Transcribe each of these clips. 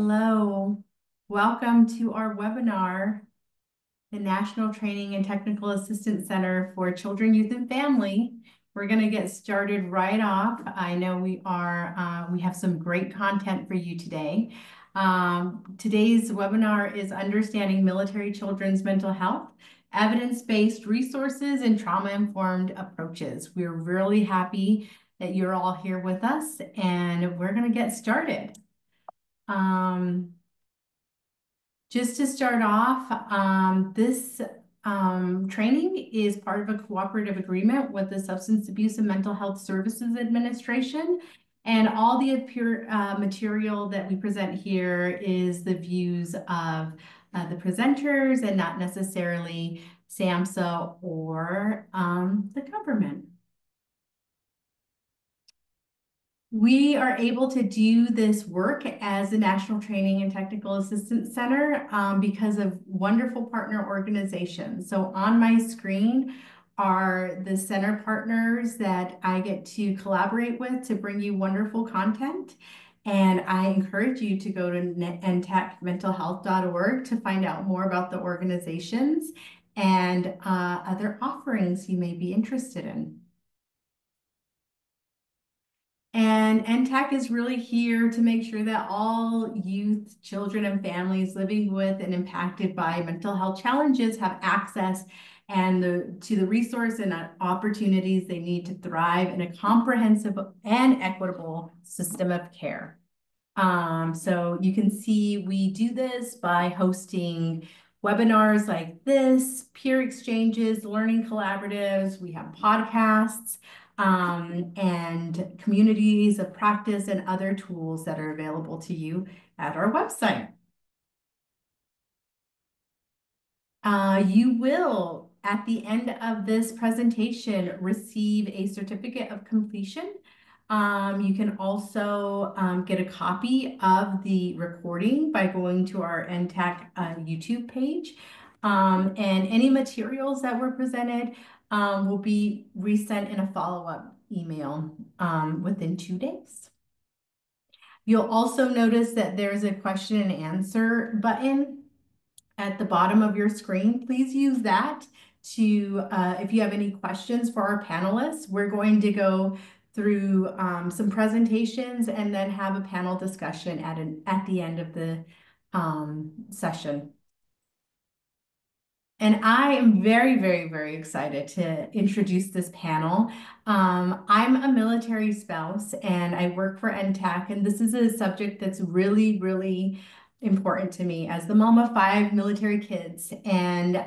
Hello, welcome to our webinar, the National Training and Technical Assistance Center for Children, Youth, and Family. We're going to get started right off. I know we have some great content for you today. Today's webinar is Understanding Military Children's Mental Health, Evidence-Based Resources, and Trauma-Informed Approaches. We're really happy that you're all here with us, and we're going to get started. Just to start off, this training is part of a cooperative agreement with the Substance Abuse and Mental Health Services Administration. And all the material that we present here is the views of the presenters and not necessarily SAMHSA or the government. We are able to do this work as the National Training and Technical Assistance Center because of wonderful partner organizations. So on my screen are the center partners that I get to collaborate with to bring you wonderful content. And I encourage you to go to ntechmentalhealth.org to find out more about the organizations and other offerings you may be interested in. And NTAC is really here to make sure that all youth, children, and families living with and impacted by mental health challenges have access to the resource and opportunities they need to thrive in a comprehensive and equitable system of care. So you can see we do this by hosting webinars like this, peer exchanges, learning collaboratives, we have podcasts, and communities of practice and other tools that are available to you at our website. You will, at the end of this presentation, receive a certificate of completion. You can also get a copy of the recording by going to our NTAC YouTube page. And any materials that were presented will be resent in a follow-up email within 2 days. You'll also notice that there's a question and answer button at the bottom of your screen. Please use that to, if you have any questions for our panelists. We're going to go through some presentations and then have a panel discussion at the end of the session. And I am very, very, very excited to introduce this panel. I'm a military spouse and I work for NTAC, and this is a subject that's really, really important to me as the mom of 5 military kids. And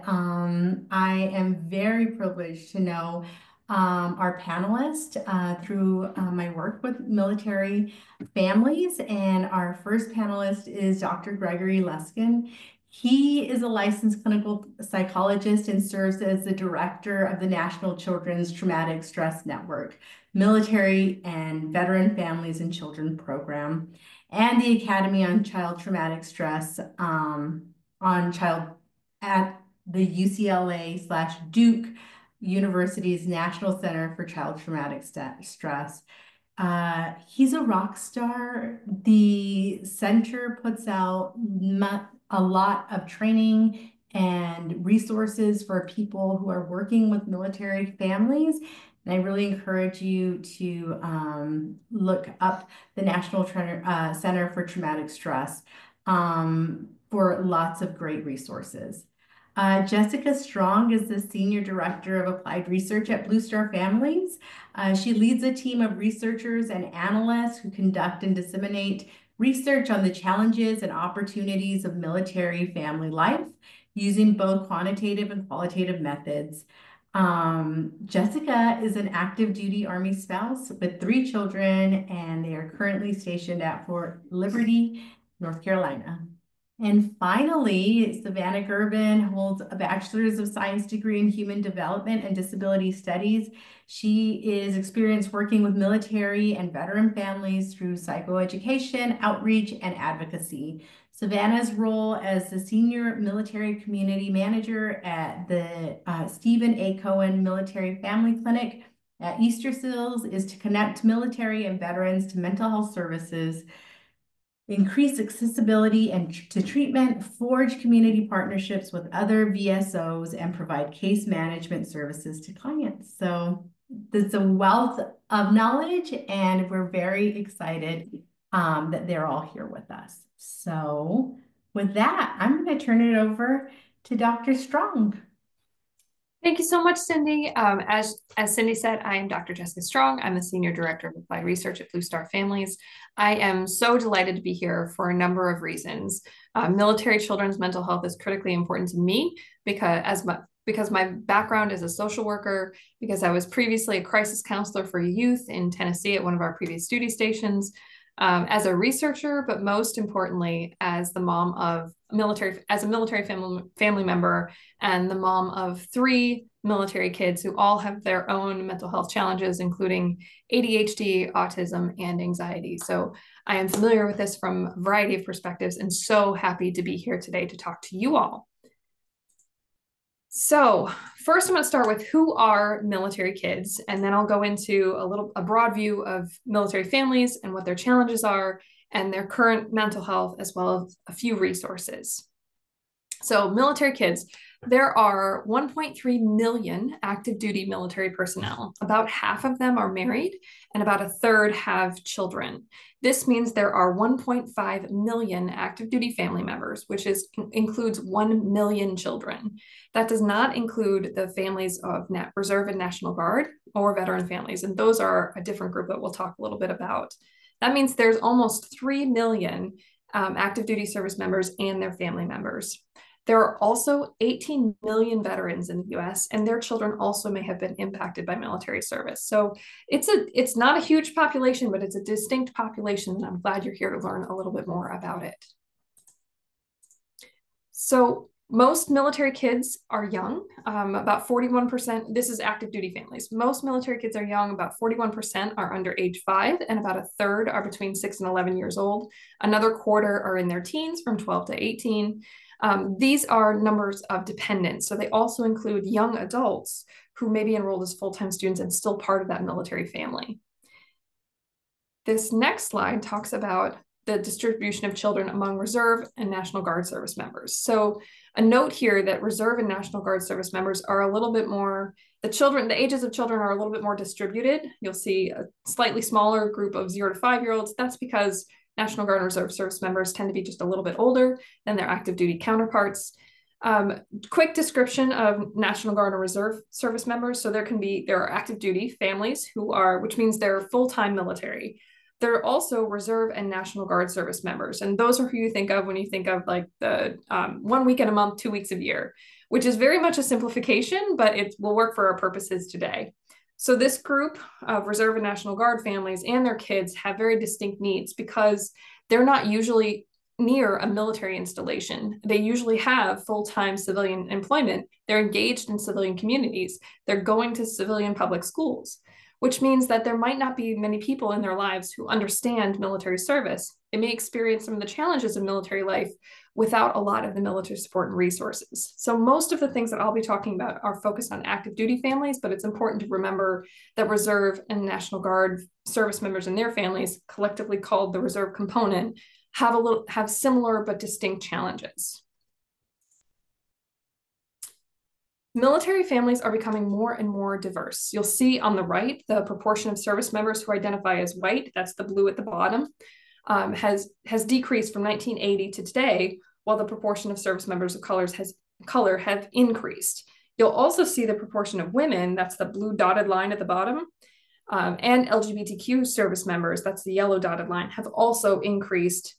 I am very privileged to know our panelist through my work with military families. And our first panelist is Dr. Gregory Luskin. He is a licensed clinical psychologist and serves as the director of the National Children's Traumatic Stress Network, Military and Veteran Families and Children Program, and the Academy on Child Traumatic Stress at the UCLA/Duke University's National Center for Child Traumatic Stress. He's a rock star. The center puts out a lot of training and resources for people who are working with military families. And I really encourage you to look up the National Center for Traumatic Stress for lots of great resources. Jessica Strong is the Senior Director of Applied Research at Blue Star Families. She leads a team of researchers and analysts who conduct and disseminate research on the challenges and opportunities of military family life using both quantitative and qualitative methods. Jessica is an active duty Army spouse with 3 children, and they are currently stationed at Fort Liberty, North Carolina. And finally, Savannah Gerben holds a Bachelor's of Science degree in Human Development and Disability Studies. She is experienced working with military and veteran families through psychoeducation, outreach, and advocacy. Savannah's role as the Senior Military Community Manager at the Stephen A. Cohen Military Family Clinic at Easter Seals is to connect military and veterans to mental health services, increase accessibility and to treatment, forge community partnerships with other VSOs, and provide case management services to clients. So there's a wealth of knowledge, and we're very excited that they're all here with us. So with that, I'm going to turn it over to Dr. Strong. Thank you so much, Cindy. As Cindy said, I am Dr. Jessica Strong. I'm the Senior Director of Applied Research at Blue Star Families. I am so delighted to be here for a number of reasons. Military children's mental health is critically important to me because my background as a social worker, because I was previously a crisis counselor for youth in Tennessee at one of our previous duty stations, as a researcher, but most importantly, as the mom of as a military family member and the mom of 3 military kids who all have their own mental health challenges, including ADHD, autism, and anxiety. So I am familiar with this from a variety of perspectives and so happy to be here today to talk to you all. So first I'm going to start with who are military kids, and then I'll go into a broad view of military families and what their challenges are and their current mental health, as well as a few resources. So military kids, there are 1.3 million active duty military personnel. About half of them are married and about a third have children. This means there are 1.5 million active duty family members, which includes 1 million children. That does not include the families of Reserve and National Guard or veteran families, and those are a different group that we'll talk a little bit about. That means there's almost 3 million active duty service members and their family members. There are also 18 million veterans in the US, and their children also may have been impacted by military service. So it's not a huge population, but it's a distinct population, and I'm glad you're here to learn a little bit more about it. So most military kids are young, about 41%. This is active duty families. Most military kids are young, about 41% are under age 5, and about a third are between 6 and 11 years old. Another quarter are in their teens, from 12 to 18. These are numbers of dependents, so they also include young adults who may be enrolled as full-time students and still part of that military family. This next slide talks about the distribution of children among Reserve and National Guard service members. So a note here that Reserve and National Guard service members are a little bit more, the ages of children are a little bit more distributed. You'll see a slightly smaller group of 0 to 5-year-olds. That's because National Guard and Reserve service members tend to be just a little bit older than their active duty counterparts. Quick description of National Guard and Reserve service members. So there are active duty families which means they're full-time military. There are also Reserve and National Guard service members. And those are who you think of when you think of like the 1 week in a month, 2 weeks a year, which is very much a simplification, but it will work for our purposes today. So this group of Reserve and National Guard families and their kids have very distinct needs because they're not usually near a military installation. They usually have full-time civilian employment. They're engaged in civilian communities. They're going to civilian public schools, which means that there might not be many people in their lives who understand military service. They may experience some of the challenges of military life without a lot of the military support and resources. So most of the things that I'll be talking about are focused on active duty families, but it's important to remember that Reserve and National Guard service members and their families, collectively called the Reserve component, have similar but distinct challenges. Military families are becoming more and more diverse. You'll see on the right, the proportion of service members who identify as white, that's the blue at the bottom, has decreased from 1980 to today, while the proportion of service members of color have increased. You'll also see the proportion of women, that's the blue dotted line at the bottom, and LGBTQ service members, that's the yellow dotted line, have also increased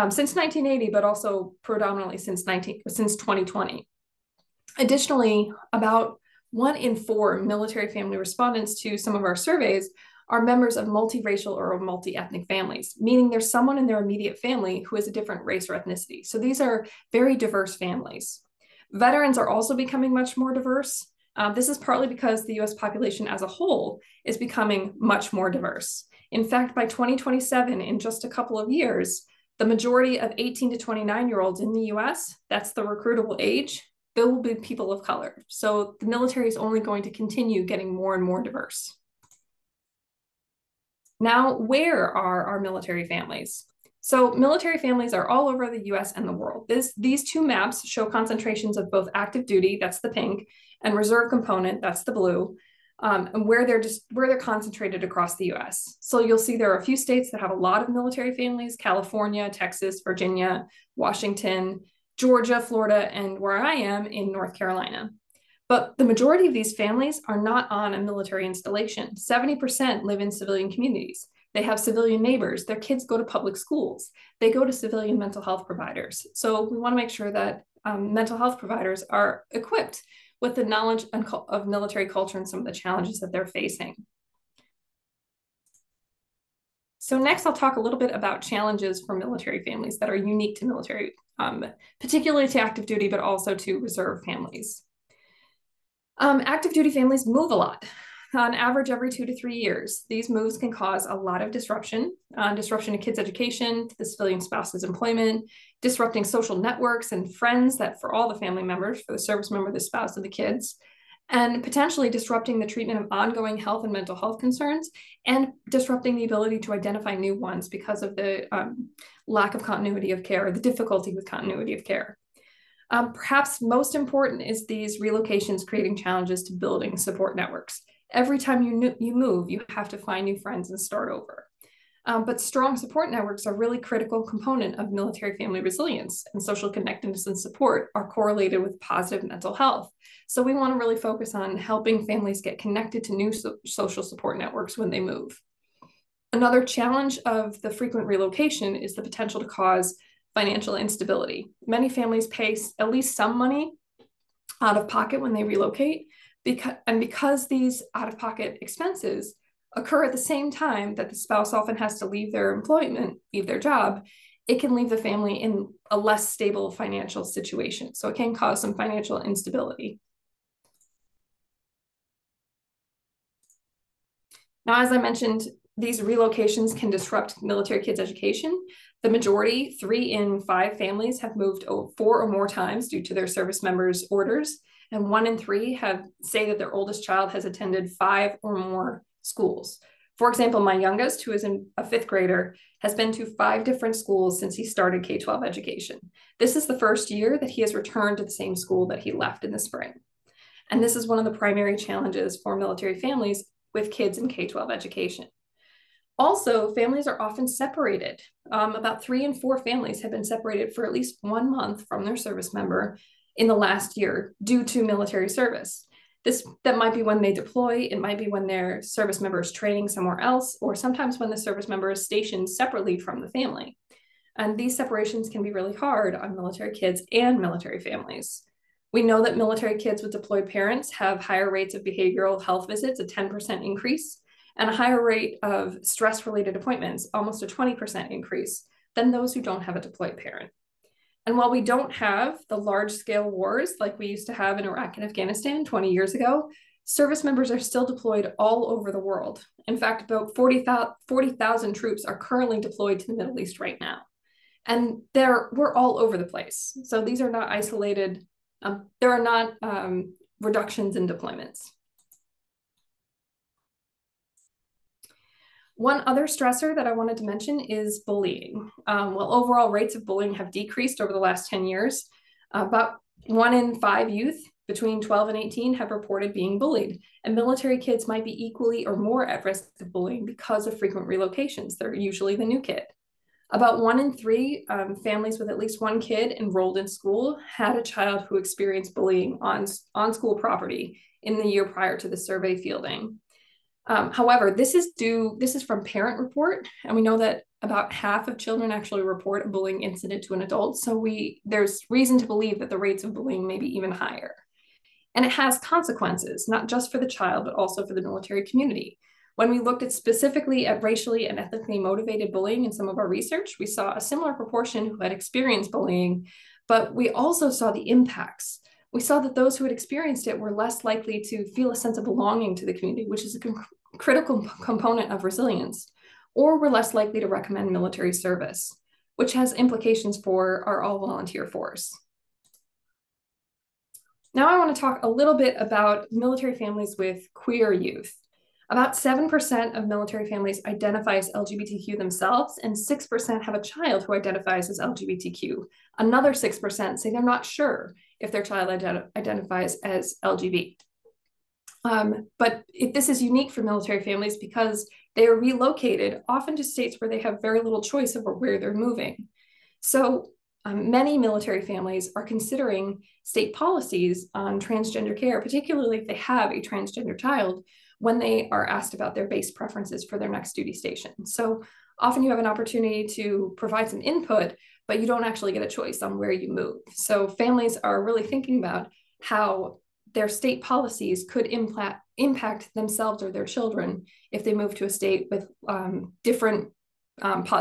since 1980, but also predominantly since 2020. Additionally, about 1 in 4 military family respondents to some of our surveys are members of multiracial or multi-ethnic families, meaning there's someone in their immediate family who is a different race or ethnicity. So these are very diverse families. Veterans are also becoming much more diverse. This is partly because the US population as a whole is becoming much more diverse. In fact, by 2027, in just a couple of years, the majority of 18 to 29-year-olds in the US, that's the recruitable age, they will be people of color. So the military is only going to continue getting more and more diverse. Now, where are our military families? So military families are all over the US and the world. These two maps show concentrations of both active duty, that's the pink, and reserve component, that's the blue, and where they're concentrated across the US. So you'll see there are a few states that have a lot of military families: California, Texas, Virginia, Washington, Georgia, Florida, and where I am in North Carolina. But the majority of these families are not on a military installation. 70% live in civilian communities. They have civilian neighbors. Their kids go to public schools. They go to civilian mental health providers. So we want to make sure that mental health providers are equipped with the knowledge of military culture and some of the challenges that they're facing. So next, I'll talk a little bit about challenges for military families that are unique to military, particularly to active duty, but also to reserve families. Active duty families move a lot, on average every 2 to 3 years. These moves can cause a lot of disruption to kids' education, to the civilian spouse's employment, disrupting social networks and friends that for all the family members, for the service member, the spouse, and the kids, and potentially disrupting the treatment of ongoing health and mental health concerns, and disrupting the ability to identify new ones because of the lack of continuity of care, or the difficulty with continuity of care. Perhaps most important is these relocations creating challenges to building support networks. Every time you move, you have to find new friends and start over. But strong support networks are a really critical component of military family resilience, and social connectedness and support are correlated with positive mental health. So we want to really focus on helping families get connected to new social support networks when they move. Another challenge of the frequent relocation is the potential to cause financial instability. Many families pay at least some money out of pocket when they relocate, because these out-of-pocket expenses occur at the same time that the spouse often has to leave their employment, leave their job, it can leave the family in a less stable financial situation. So it can cause some financial instability. Now, as I mentioned, these relocations can disrupt military kids' education. The majority, 3 in 5 families, have moved 4 or more times due to their service members' orders, and 1 in 3 say that their oldest child has attended 5 or more schools. For example, my youngest, who is a 5th grader, has been to 5 different schools since he started K-12 education. This is the first year that he has returned to the same school that he left in the spring. And this is one of the primary challenges for military families with kids in K-12 education. Also, families are often separated. About 3 in 4 families have been separated for at least 1 month from their service member in the last year due to military service. That might be when they deploy, it might be when their service member is training somewhere else, or sometimes when the service member is stationed separately from the family. And these separations can be really hard on military kids and military families. We know that military kids with deployed parents have higher rates of behavioral health visits, a 10% increase, and a higher rate of stress-related appointments, almost a 20% increase, than those who don't have a deployed parent. And while we don't have the large-scale wars like we used to have in Iraq and Afghanistan 20 years ago, service members are still deployed all over the world. In fact, about 40,000 troops are currently deployed to the Middle East right now. And we're all over the place. So these are not isolated, there are not reductions in deployments. One other stressor that I wanted to mention is bullying. Well, overall rates of bullying have decreased over the last 10 years. About 1 in 5 youth between 12 and 18 have reported being bullied, and military kids might be equally or more at risk of bullying because of frequent relocations. They're usually the new kid. About 1 in 3 families with at least 1 kid enrolled in school had a child who experienced bullying on school property in the year prior to the survey fielding. However, this is from parent report, and we know that about half of children actually report a bullying incident to an adult. So there's reason to believe that the rates of bullying may be even higher. And it has consequences, not just for the child, but also for the military community. When we looked specifically at racially and ethnically motivated bullying in some of our research, we saw a similar proportion who had experienced bullying, but we also saw the impacts. We saw that those who had experienced it were less likely to feel a sense of belonging to the community, which is a critical component of resilience, or were less likely to recommend military service, which has implications for our all-volunteer force. Now I want to talk a little bit about military families with queer youth. About 7% of military families identify as LGBTQ themselves, and 6% have a child who identifies as LGBTQ. Another 6% say they're not sure if their child identifies as LGBT. This is unique for military families because they are relocated often to states where they have very little choice over where they're moving. So many military families are considering state policies on transgender care, particularly if they have a transgender child, when they are asked about their base preferences for their next duty station. So often you have an opportunity to provide some input, but you don't actually get a choice on where you move. So families are really thinking about how their state policies could impact themselves or their children if they move to a state with different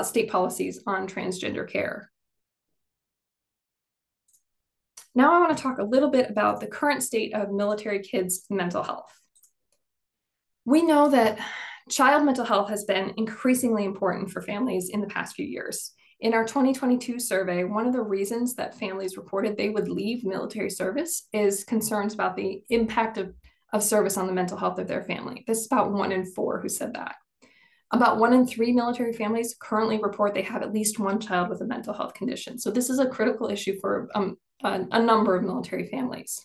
state policies on transgender care. Now I want to talk a little bit about the current state of military kids' mental health. We know that child mental health has been increasingly important for families in the past few years. In our 2022 survey, one of the reasons that families reported they would leave military service is concerns about the impact of service on the mental health of their family. This is about 1 in 4 who said that. About 1 in 3 military families currently report they have at least one child with a mental health condition. So this is a critical issue for a number of military families.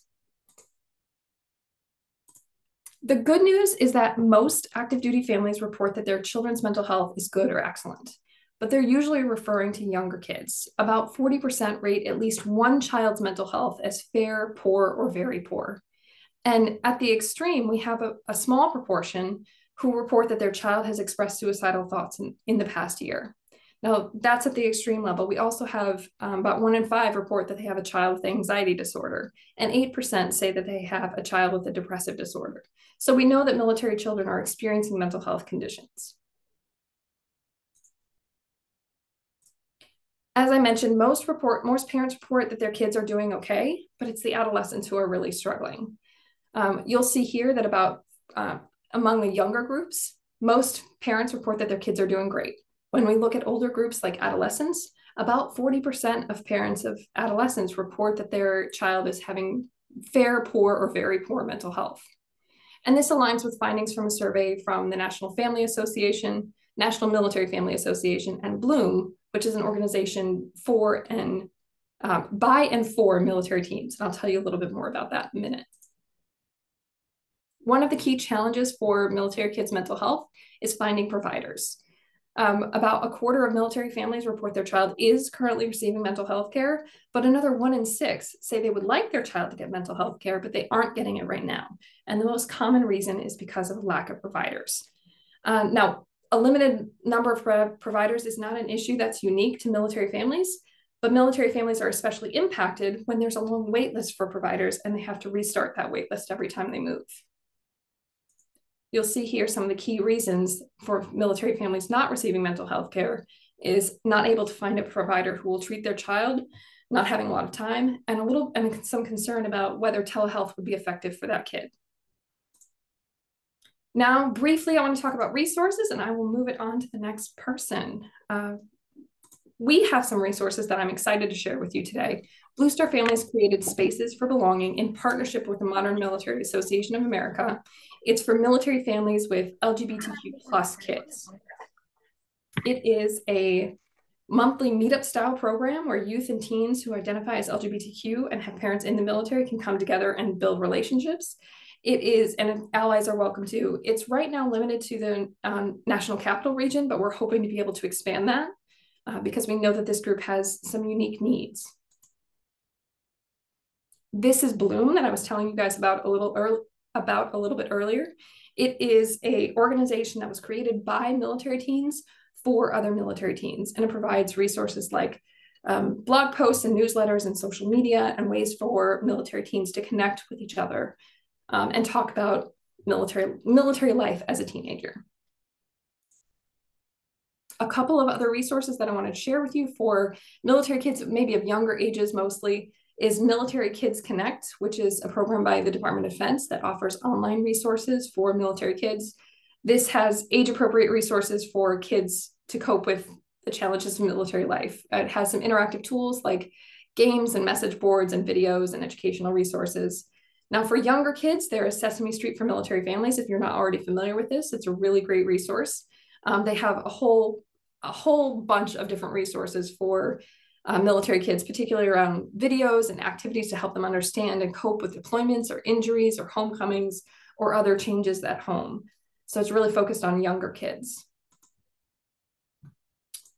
The good news is that most active duty families report that their children's mental health is good or excellent, but they're usually referring to younger kids. About 40% rate at least one child's mental health as fair, poor, or very poor. And at the extreme, we have a small proportion who report that their child has expressed suicidal thoughts in the past year. Now, that's at the extreme level. We also have about 1 in 5 report that they have a child with anxiety disorder, and 8% say that they have a child with a depressive disorder. So we know that military children are experiencing mental health conditions. As I mentioned, most parents report that their kids are doing okay, but it's the adolescents who are really struggling. You'll see here that about among the younger groups, most parents report that their kids are doing great. When we look at older groups like adolescents, about 40% of parents of adolescents report that their child is having fair, poor, or very poor mental health. And this aligns with findings from a survey from the National Family Association, National Military Family Association, and Bloom, which is an organization for and by and for military teams. And I'll tell you a little bit more about that in a minute. One of the key challenges for military kids' mental health is finding providers. About a quarter of military families report their child is currently receiving mental health care, but another 1 in 6 say they would like their child to get mental health care, but they aren't getting it right now. And the most common reason is because of lack of providers. Now, a limited number of providers is not an issue that's unique to military families, but military families are especially impacted when there's a long wait list for providers and they have to restart that wait list every time they move. You'll see here some of the key reasons for military families not receiving mental health care is not able to find a provider who will treat their child, not having a lot of time, and some concern about whether telehealth would be effective for that kid. Now, briefly, I want to talk about resources, and I will move it on to the next person. We have some resources that I'm excited to share with you today. Blue Star Families created Spaces for Belonging in partnership with the Modern Military Association of America. It's for military families with LGBTQ plus kids. It is a monthly meetup style program where youth and teens who identify as LGBTQ and have parents in the military can come together and build relationships. It is, and allies are welcome too. It's right now limited to the National Capital Region, but we're hoping to be able to expand that because we know that this group has some unique needs. This is Bloom that I was telling you guys about a little bit earlier. It is an organization that was created by military teens for other military teens, and it provides resources like blog posts and newsletters and social media and ways for military teens to connect with each other and talk about military life as a teenager. A couple of other resources that I want to share with you for military kids, maybe of younger ages mostly, is Military Kids Connect, which is a program by the Department of Defense that offers online resources for military kids. This has age-appropriate resources for kids to cope with the challenges of military life. It has some interactive tools like games and message boards and videos and educational resources. Now, for younger kids, there is Sesame Street for Military Families. If you're not already familiar with this, it's a really great resource. They have a whole bunch of different resources for military kids, particularly around videos and activities to help them understand and cope with deployments or injuries or homecomings or other changes at home. So it's really focused on younger kids.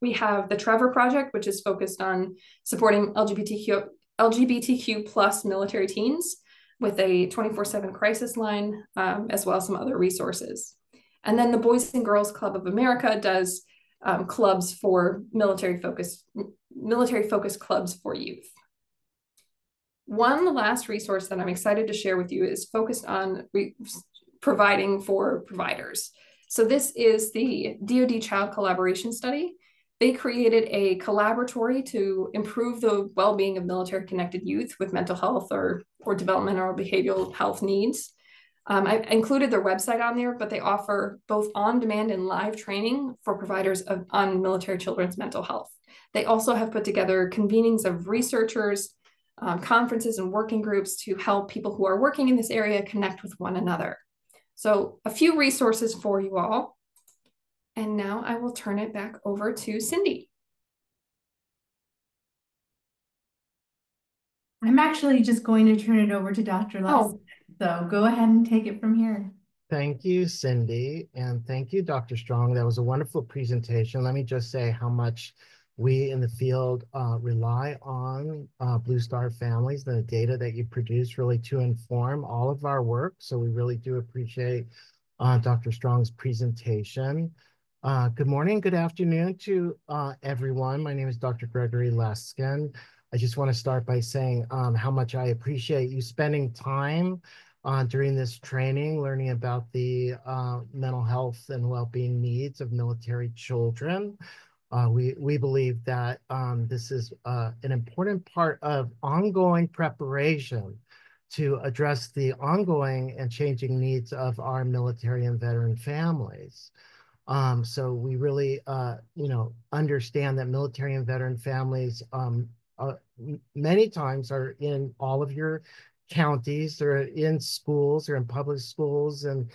We have the Trevor Project, which is focused on supporting LGBTQ plus military teens with a 24/7 crisis line, as well as some other resources. And then the Boys and Girls Club of America does clubs for military-focused clubs for youth. One last resource that I'm excited to share with you is focused on providing for providers. So this is the DoD Child Collaboration Study. They created a collaboratory to improve the well-being of military-connected youth with mental health or developmental or behavioral health needs. I included their website on there, but they offer both on-demand and live training for providers on military children's mental health. They also have put together convenings of researchers, conferences and working groups to help people who are working in this area connect with one another. So a few resources for you all. And now I will turn it back over to Cindy. I'm actually just going to turn it over to Dr. Less. Oh, So go ahead and take it from here. Thank you, Cindy, and thank you, Dr. Strong. That was a wonderful presentation. Let me just say how much we in the field rely on Blue Star families, the data that you produce really to inform all of our work. So we really do appreciate Dr. Strong's presentation. Good morning, good afternoon to everyone. My name is Dr. Gregory Leskin. I just want to start by saying how much I appreciate you spending time during this training, learning about the mental health and well-being needs of military children. We believe that this is an important part of ongoing preparation to address the ongoing and changing needs of our military and veteran families. So we really, understand that military and veteran families many times are in all of your counties, they're in schools, they're in public schools and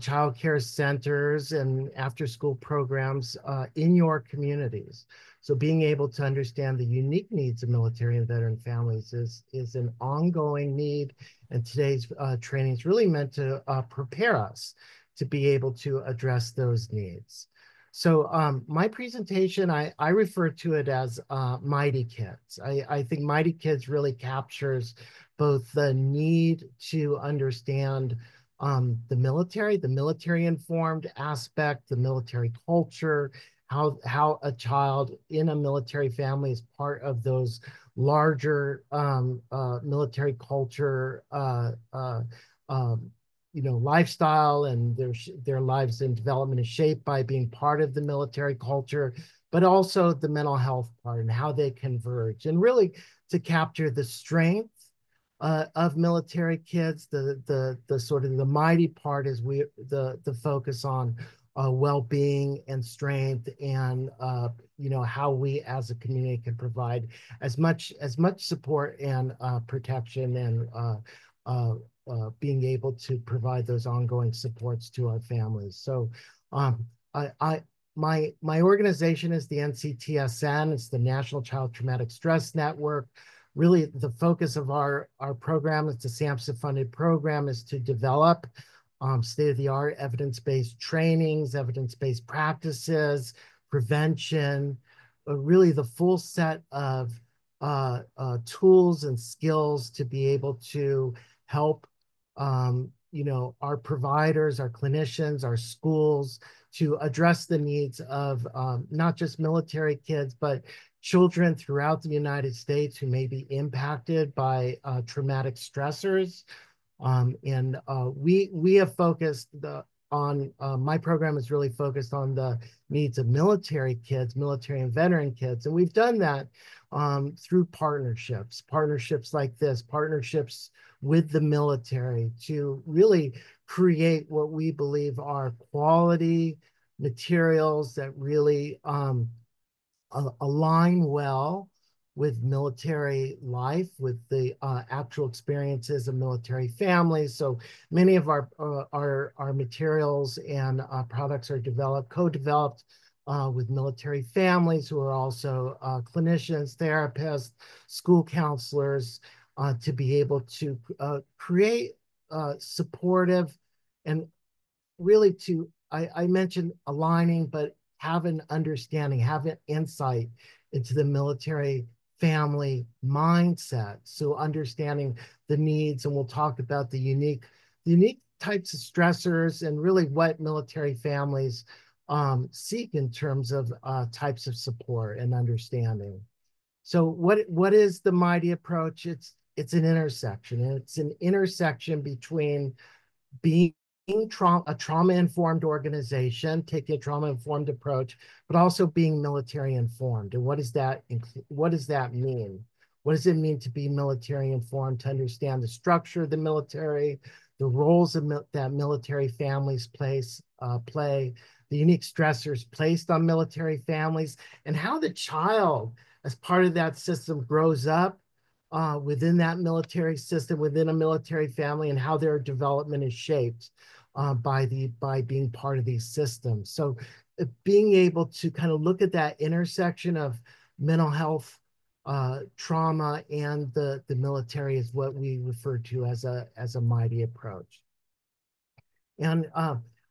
child care centers and after school programs in your communities. So being able to understand the unique needs of military and veteran families is an ongoing need. And today's training is really meant to prepare us to be able to address those needs. So my presentation, I refer to it as Mighty Kids. I think Mighty Kids really captures both the need to understand the military informed aspect, the military culture, how a child in a military family is part of those larger military culture lifestyle, and their lives and development is shaped by being part of the military culture, but also the mental health part and how they converge, and really to capture the strength of military kids. The sort of the mighty part is the focus on well-being and strength, and how we as a community can provide as much support and protection and being able to provide those ongoing supports to our families. So my organization is the NCTSN. It's the National Child Traumatic Stress Network. Really, the focus of our program, it's a SAMHSA funded program, is to develop state-of-the-art evidence-based trainings, evidence-based practices, prevention, really the full set of tools and skills to be able to help our providers, our clinicians, our schools to address the needs of not just military kids, but children throughout the United States who may be impacted by traumatic stressors. We have focused on my program is really focused on the needs of military kids, military and veteran kids. And we've done that through partnerships like this, partnerships with the military to really create what we believe are quality materials that really align well with military life, with the actual experiences of military families. So many of our materials and products are co-developed with military families who are also clinicians, therapists, school counselors, to be able to create supportive and really I mentioned aligning, but have an understanding, have an insight into the military family mindset. So understanding the needs, and we'll talk about the unique types of stressors and really what military families seek in terms of types of support and understanding. So what is the Mighty approach? It's an intersection, and it's an intersection between being a trauma-informed organization, taking a trauma-informed approach, but also being military-informed. And what does that mean? What does it mean to be military-informed, to understand the structure of the military, the roles that military families play, the unique stressors placed on military families, and how the child, as part of that system, grows up within that military system, within a military family, and how their development is shaped by being part of these systems. So being able to kind of look at that intersection of mental health, trauma, and the military is what we refer to as a Mighty approach. And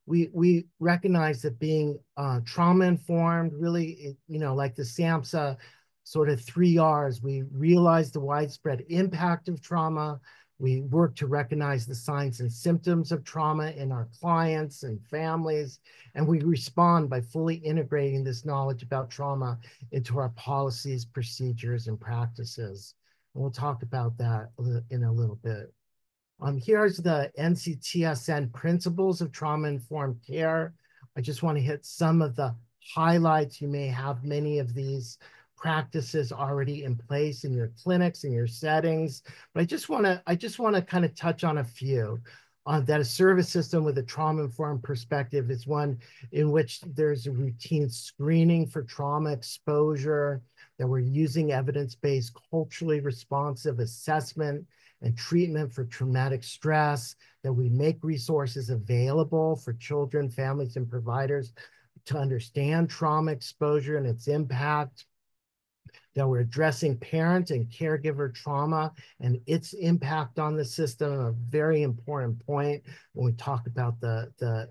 we recognize that being trauma informed, really, like the SAMHSA sort of 3 Rs, we realize the widespread impact of trauma. We work to recognize the signs and symptoms of trauma in our clients and families, and we respond by fully integrating this knowledge about trauma into our policies, procedures, and practices. And we'll talk about that in a little bit. Here's the NCTSN principles of trauma-informed care. I just want to hit some of the highlights. You may have many of these practices already in place in your clinics, in your settings, but I just want to kind of touch on a few. That a service system with a trauma-informed perspective is one in which there's a routine screening for trauma exposure, that we're using evidence-based, culturally responsive assessment and treatment for traumatic stress, that we make resources available for children, families, and providers to understand trauma exposure and its impact, that we're addressing parent and caregiver trauma and its impact on the system. A very important point when we talk about the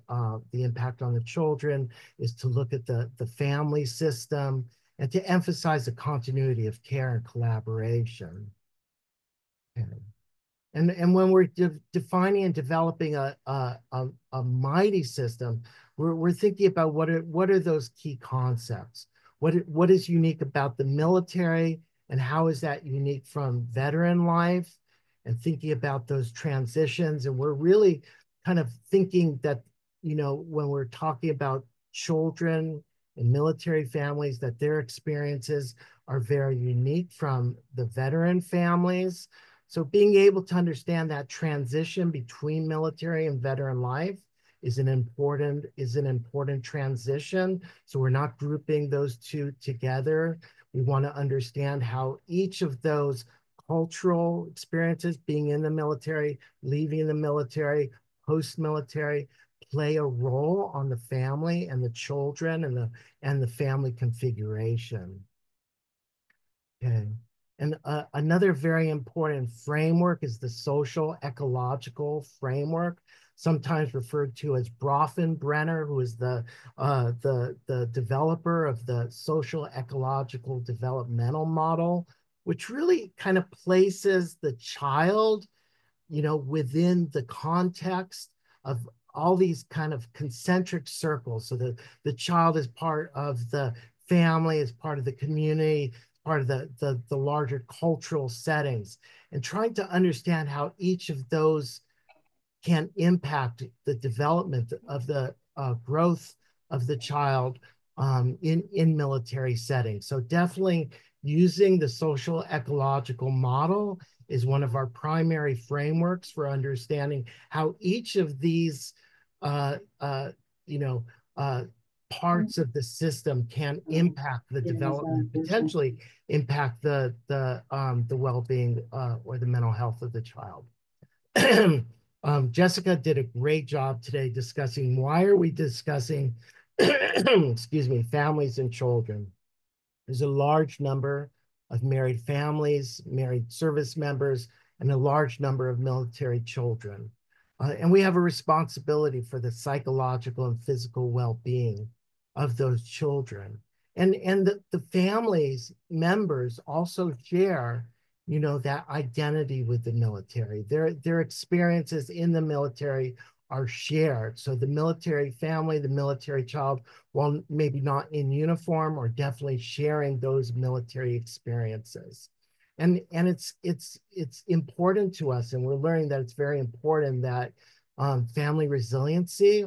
impact on the children is to look at the family system and to emphasize the continuity of care and collaboration. Okay. And when we're defining and developing a Mighty system, we're thinking about what are those key concepts? What is unique about the military, and how is that unique from veteran life? And thinking about those transitions. And we're really kind of thinking that, when we're talking about children and military families, that their experiences are very unique from the veteran families. So being able to understand that transition between military and veteran life is an important transition. So we're not grouping those two together. We want to understand how each of those cultural experiences, being in the military, leaving the military, post-military, play a role on the family and the children and the family configuration. Okay. And another very important framework is the social ecological framework, sometimes referred to as Bronfenbrenner, who is the developer of the social ecological developmental model, which really kind of places the child, within the context of all these kind of concentric circles. So the child is part of the family, is part of the community, part of the larger cultural settings, and trying to understand how each of those can impact the development of the growth of the child in military settings. So definitely using the social ecological model is one of our primary frameworks for understanding how each of these uh, uh, you know, uh, parts of the system can impact the development, potentially impact the well-being or the mental health of the child. Jessica did a great job today discussing why are we discussing, excuse me, families and children. There's a large number of married families, married service members, and a large number of military children. And we have a responsibility for the psychological and physical well-being of those children. And the families members also share, you know, that identity with the military. Their experiences in the military are shared. So the military family, the military child, while maybe not in uniform, are definitely sharing those military experiences. And it's important to us, and we're learning that it's very important that family resiliency,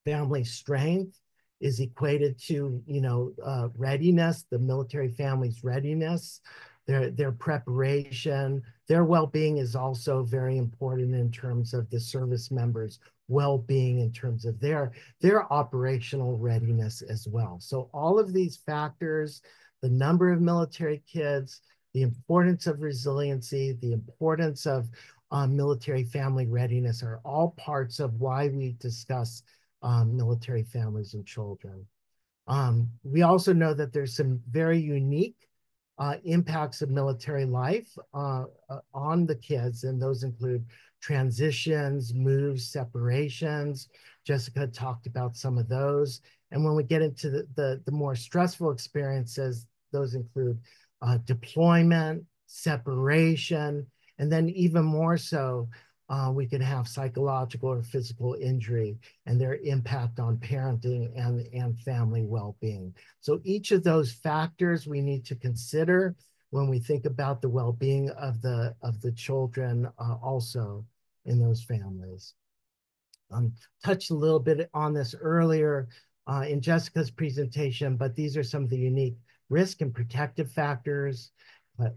family strength is equated to, you know, readiness, the military family's readiness, their preparation, their well-being is also very important in terms of the service members' well-being, in terms of their operational readiness as well. So all of these factors, the number of military kids, the importance of resiliency, the importance of military family readiness are all parts of why we discuss military families and children. We also know that there's some very unique impacts of military life on the kids, and those include transitions, moves, separations. Jessica talked about some of those. And when we get into the more stressful experiences, those include deployment, separation, and then even more so, we can have psychological or physical injury and their impact on parenting and family well-being. So each of those factors we need to consider when we think about the well-being of the children also in those families. Touched a little bit on this earlier in Jessica's presentation, but these are some of the unique risk and protective factors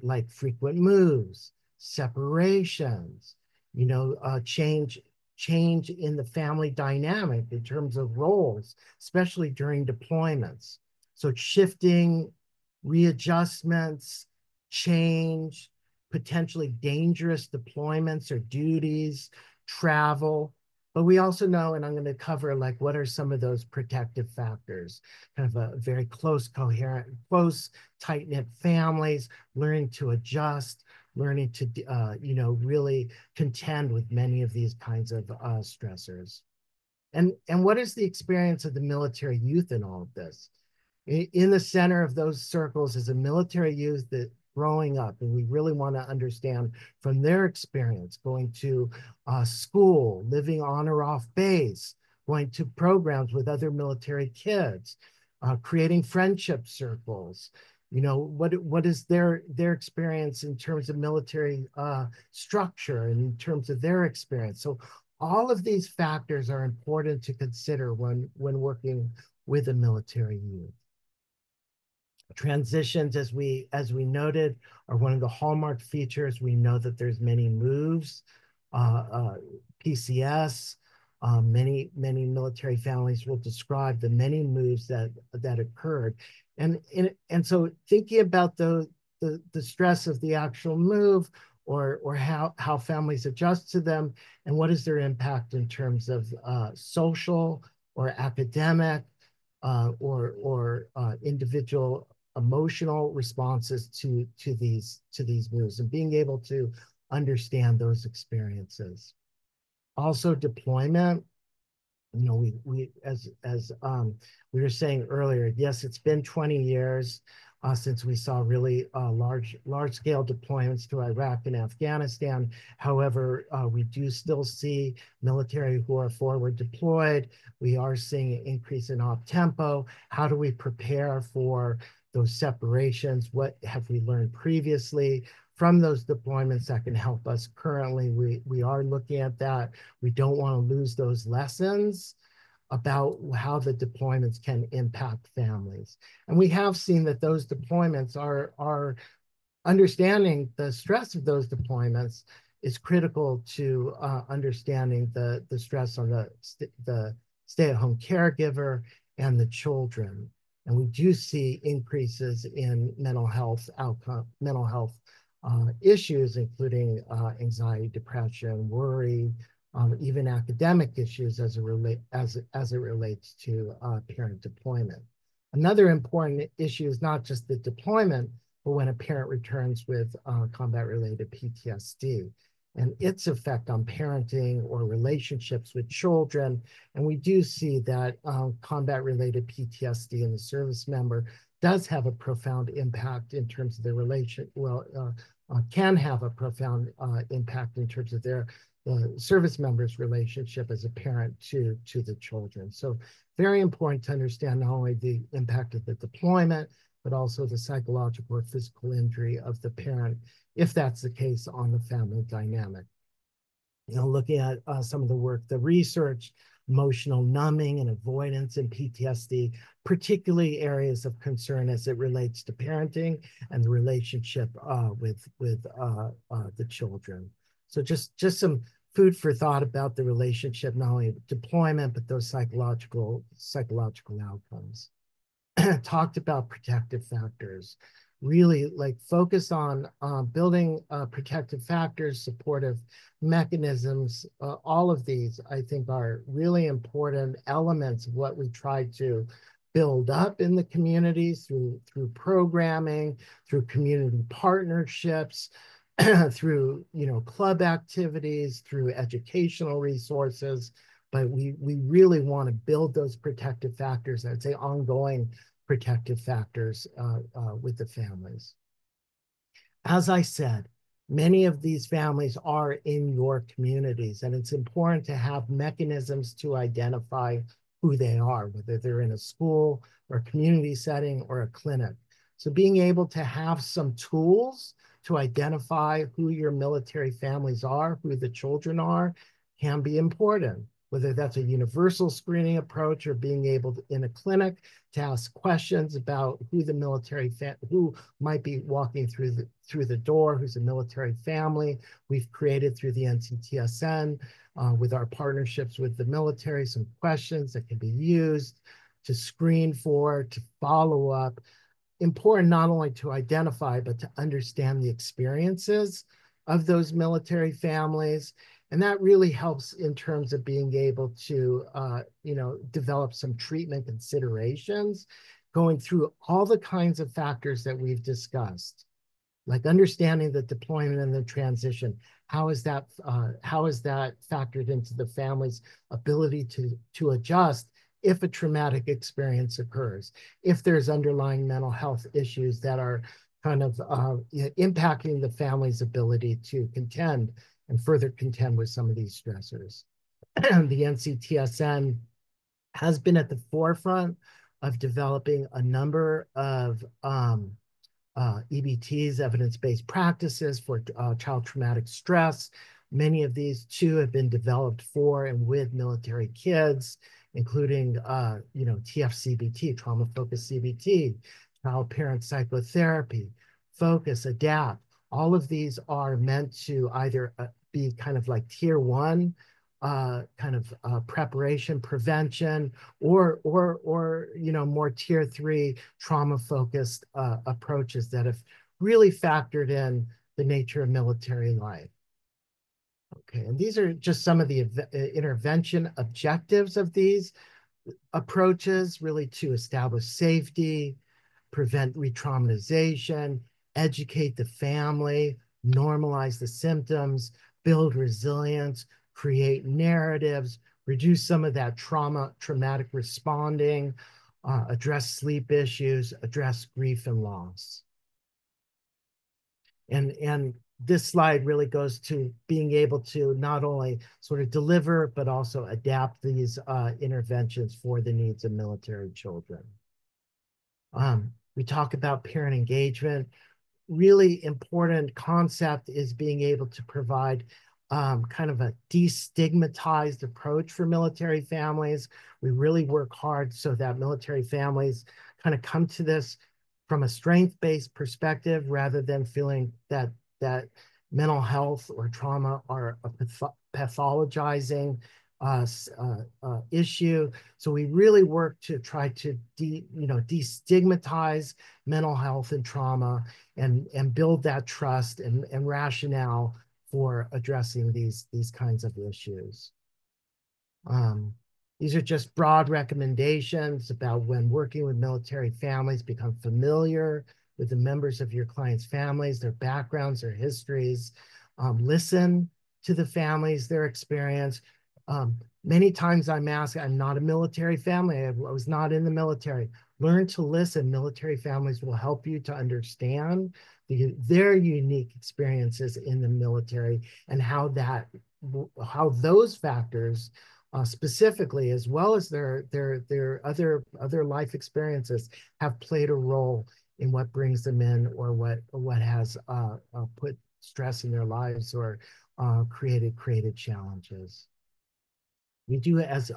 like frequent moves, separations, you know, change in the family dynamic in terms of roles, especially during deployments. So shifting, readjustments, change, potentially dangerous deployments or duties, travel. But we also know, and I'm going to cover like what are some of those protective factors, kind of a very close, coherent, close, tight-knit families, learning to adjust, learning to, you know, really contend with many of these kinds of stressors. And what is the experience of the military youth in all of this? In the center of those circles is a military youth that growing up, and we really want to understand from their experience, going to school, living on or off base, going to programs with other military kids, creating friendship circles. You know, what is their experience in terms of military structure and in terms of their experience? So all of these factors are important to consider when working with a military youth. Transitions, as we noted, are one of the hallmark features. We know that there's many moves, PCS. Many military families will describe the many moves that occurred, and so thinking about the stress of the actual move, or how families adjust to them, and what is their impact in terms of social or academic or individual emotional responses to these moves, and being able to understand those experiences. Also deployment, you know, we as we were saying earlier, yes, it's been 20 years since we saw really large scale deployments to Iraq and Afghanistan. However, we do still see military who are forward deployed. We are seeing an increase in op tempo. How do we prepare for those separations? What have we learned previously from those deployments that can help us currently? We are looking at that. We don't want to lose those lessons about how the deployments can impact families. And we have seen that those deployments are understanding the stress of those deployments is critical to understanding the stress on the stay-at-home caregiver and the children. And we do see increases in mental health outcome, mental health issues, including anxiety, depression, worry, even academic issues as it relates to parent deployment. Another important issue is not just the deployment, but when a parent returns with combat-related PTSD and its effect on parenting or relationships with children. And we do see that combat-related PTSD in the service member does have a profound impact in terms of their can have a profound impact in terms of their service member's relationship as a parent to the children. So very important to understand not only the impact of the deployment, but also the psychological or physical injury of the parent, if that's the case, on the family dynamic. Looking at some of the work, the research, emotional numbing and avoidance in PTSD, particularly areas of concern as it relates to parenting and the relationship with the children. So just some food for thought about the relationship, not only deployment, but those psychological outcomes. Talked about protective factors, really like focus on building protective factors, supportive mechanisms. All of these, I think, are really important elements of what we try to build up in the communities through programming, through community partnerships, through club activities, through educational resources. But we really want to build those protective factors, I'd say ongoing protective factors with the families. As I said, many of these families are in your communities, and it's important to have mechanisms to identify who they are, whether they're in a school or a community setting or a clinic. So being able to have some tools to identify who your military families are, who the children are, can be important, whether that's a universal screening approach or being able to, in a clinic, to ask questions about who the military, who might be walking through the door, who's a military family. We've created through the NCTSN, with our partnerships with the military, some questions that can be used to screen for, to follow up. Important not only to identify, but to understand the experiences of those military families. And that really helps in terms of being able to, develop some treatment considerations, going through all the kinds of factors that we've discussed, like understanding the deployment and the transition. How is that factored into the family's ability to adjust if a traumatic experience occurs, if there's underlying mental health issues that are kind of impacting the family's ability to contend and further contend with some of these stressors. The NCTSN has been at the forefront of developing a number of EBTs, evidence-based practices for child traumatic stress. Many of these too have been developed for and with military kids, including TFCBT, trauma-focused CBT, child-parent psychotherapy, focus, adapt. All of these are meant to either be kind of like tier one preparation, prevention, or more tier three trauma-focused approaches that have really factored in the nature of military life. Okay, and these are just some of the intervention objectives of these approaches, really to establish safety, prevent re-traumatization, educate the family, normalize the symptoms, build resilience, create narratives, reduce some of that traumatic responding, address sleep issues, address grief and loss. And this slide really goes to being able to not only sort of deliver, but also adapt these interventions for the needs of military children. We talk about parent engagement. Really important concept is being able to provide kind of a destigmatized approach for military families. We really work hard so that military families kind of come to this from a strength-based perspective rather than feeling that mental health or trauma are pathologizing issue. So we really work to try to destigmatize mental health and trauma and build that trust and rationale for addressing these kinds of issues. Um, these are just broad recommendations about when working with military families, become familiar with the members of your clients' families, their backgrounds, their histories. Listen to the families, their experience. Many times I'm asked, I'm not a military family. I was not in the military. Learn to listen. Military families will help you to understand their unique experiences in the military and how those factors specifically, as well as their other life experiences, have played a role in what brings them in, or what has put stress in their lives, or created challenges. We do, as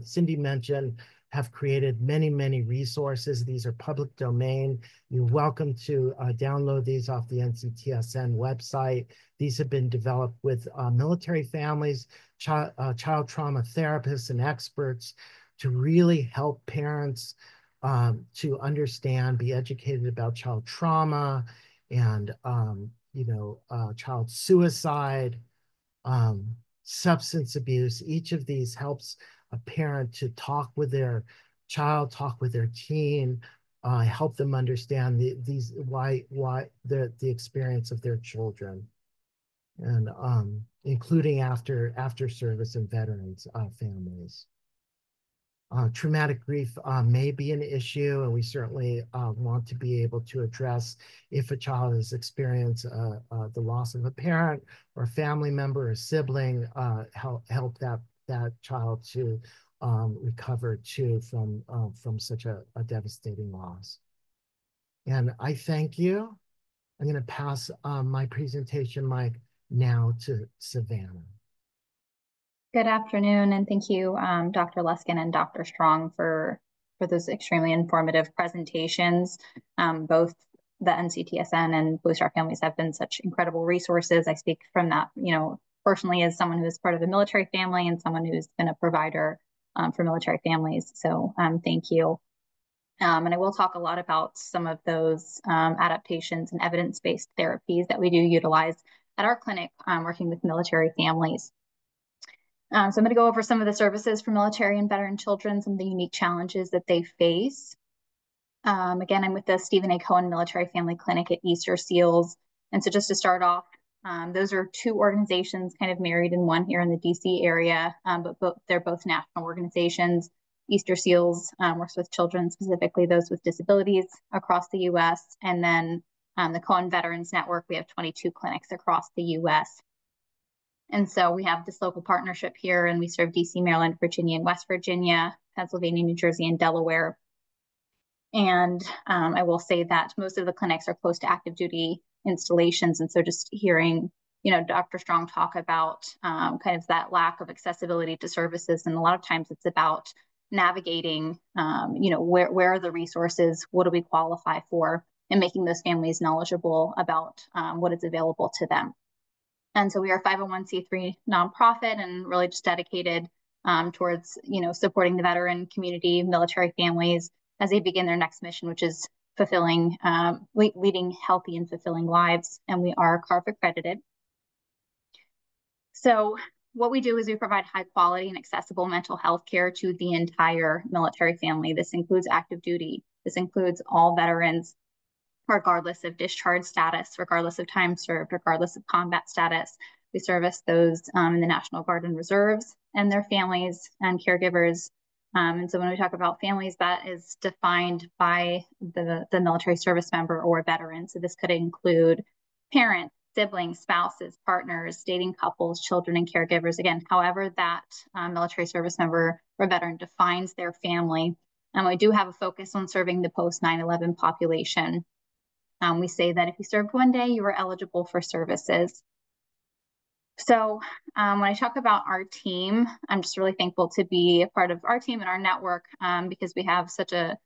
Cindy mentioned, have created many resources. These are public domain. You're welcome to download these off the NCTSN website. These have been developed with military families, child trauma therapists and experts to really help parents to understand, be educated about child trauma and child suicide, um, substance abuse. Each of these helps a parent to talk with their child, talk with their teen, help them understand why the experience of their children, and including after service and veterans families. Traumatic grief may be an issue, and we certainly want to be able to address if a child has experienced the loss of a parent or a family member or sibling, help that child to recover too from such a devastating loss. And I thank you. I'm going to pass my presentation mic now to Savannah. Good afternoon, and thank you, Dr. Luskin and Dr. Strong, for those extremely informative presentations. Both the NCTSN and Blue Star Families have been such incredible resources. I speak from that, personally, as someone who is part of a military family and someone who's been a provider for military families. So thank you. And I will talk a lot about some of those adaptations and evidence-based therapies that we do utilize at our clinic working with military families. So I'm going to go over some of the services for military and veteran children, some of the unique challenges that they face. Again, I'm with the Stephen A. Cohen Military Family Clinic at Easter Seals. And so just to start off, those are two organizations kind of married in one here in the DC area, but they're both national organizations. Easter Seals works with children, specifically those with disabilities across the US. And then the Cohen Veterans Network, we have 22 clinics across the US. And so we have this local partnership here, and we serve DC, Maryland, Virginia, and West Virginia, Pennsylvania, New Jersey, and Delaware. And I will say that most of the clinics are close to active duty installations. And so just hearing, Dr. Strong talk about kind of that lack of accessibility to services. And a lot of times it's about navigating, where are the resources, what do we qualify for, and making those families knowledgeable about what is available to them. And so we are a 501c3 nonprofit and really just dedicated towards, supporting the veteran community, military families as they begin their next mission, which is fulfilling, leading healthy and fulfilling lives. And we are CARF accredited. So what we do is we provide high quality and accessible mental health care to the entire military family. This includes active duty. This includes all veterans, regardless of discharge status, regardless of time served, regardless of combat status. We service those in the National Guard and Reserves and their families and caregivers. And so when we talk about families, that is defined by the military service member or veteran. So this could include parents, siblings, spouses, partners, dating couples, children, and caregivers. Again, however that military service member or veteran defines their family. And we do have a focus on serving the post 9/11 population. We say that if you served one day, you are eligible for services. So when I talk about our team, I'm just really thankful to be a part of our team and our network because we have such a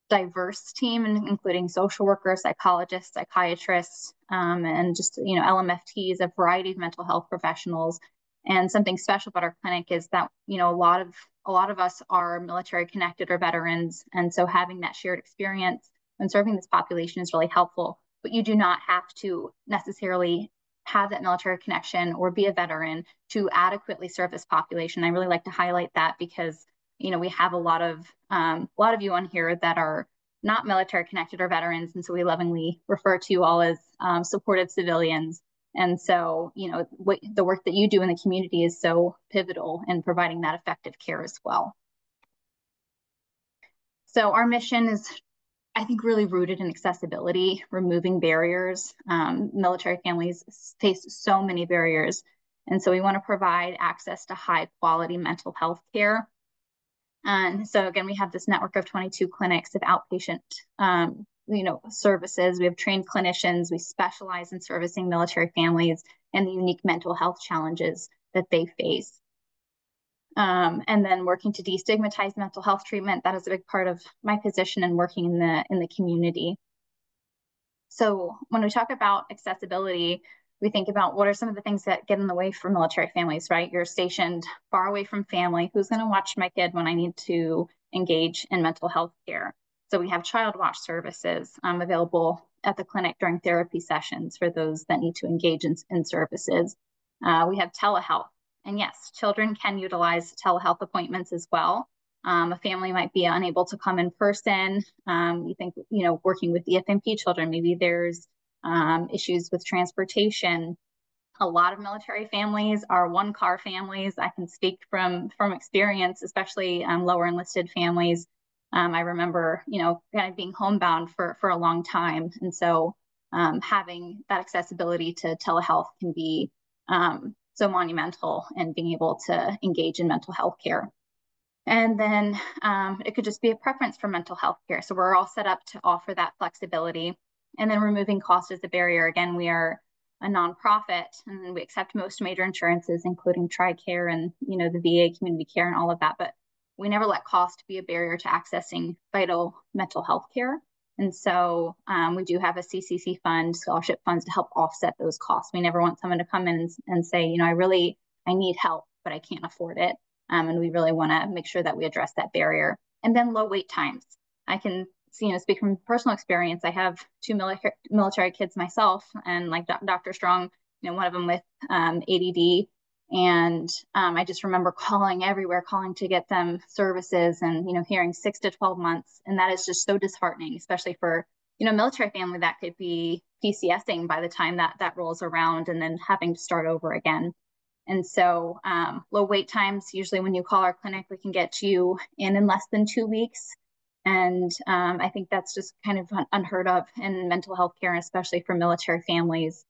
diverse team, including social workers, psychologists, psychiatrists, and just, LMFTs, a variety of mental health professionals. And something special about our clinic is that, you know, a lot of us are military connected or veterans. And so having that shared experience when serving this population is really helpful. But you do not have to necessarily have that military connection or be a veteran to adequately serve this population. I really like to highlight that because, you know, we have a lot of you on here that are not military connected or veterans. And so we lovingly refer to you all as supportive civilians. And so, you know, the work that you do in the community is so pivotal in providing that effective care as well. So our mission is, I think, really rooted in accessibility, removing barriers. Military families face so many barriers. And so we want to provide access to high quality mental health care. And so again, we have this network of 22 clinics of outpatient you know, services. We have trained clinicians. We specialize in servicing military families and the unique mental health challenges that they face. And then working to destigmatize mental health treatment. That is a big part of my position and working in the community. So when we talk about accessibility, we think about what are some of the things that get in the way for military families, right? You're stationed far away from family. Who's going to watch my kid when I need to engage in mental health care? So we have child watch services available at the clinic during therapy sessions for those that need to engage in services. We have telehealth. And yes, children can utilize telehealth appointments as well. A family might be unable to come in person. You think, you know, working with EFMP children, maybe there's issues with transportation. A lot of military families are one-car families. I can speak from experience, especially lower enlisted families. I remember, you know, kind of being homebound for a long time. And so having that accessibility to telehealth can be so monumental in being able to engage in mental health care. And then it could just be a preference for mental health care. So we're all set up to offer that flexibility. And then removing cost as a barrier. Again, we are a nonprofit and we accept most major insurances, including TRICARE and, you know, the VA community care and all of that. But we never let cost be a barrier to accessing vital mental health care. And so we do have a CCC fund, scholarship funds to help offset those costs. We never want someone to come in and say, you know, I need help, but I can't afford it. And we really want to make sure that we address that barrier. And then low wait times. I can, you know, speak from personal experience. I have two military kids myself, and like Dr. Strong, you know, one of them with ADD. And I just remember calling everywhere, calling to get them services, and, you know, hearing 6 to 12 months. And that is just so disheartening, especially for, you know, military family that could be PCSing by the time that rolls around and then having to start over again. And so low wait times, usually when you call our clinic, we can get you in less than 2 weeks. And I think that's just kind of unheard of in mental health care, especially for military families.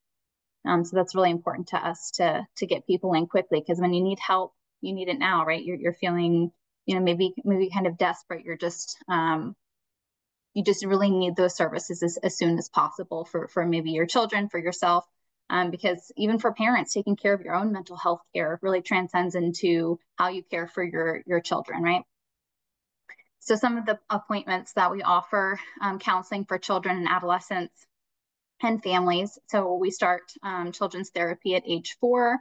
So that's really important to us to get people in quickly, because when you need help, you need it now, right? You're feeling, you know, maybe kind of desperate. You're just you just really need those services as soon as possible for maybe your children, for yourself. Because even for parents, taking care of your own mental health care really transcends into how you care for your children, right? So some of the appointments that we offer, counseling for children and adolescents and families. So we start children's therapy at age 4.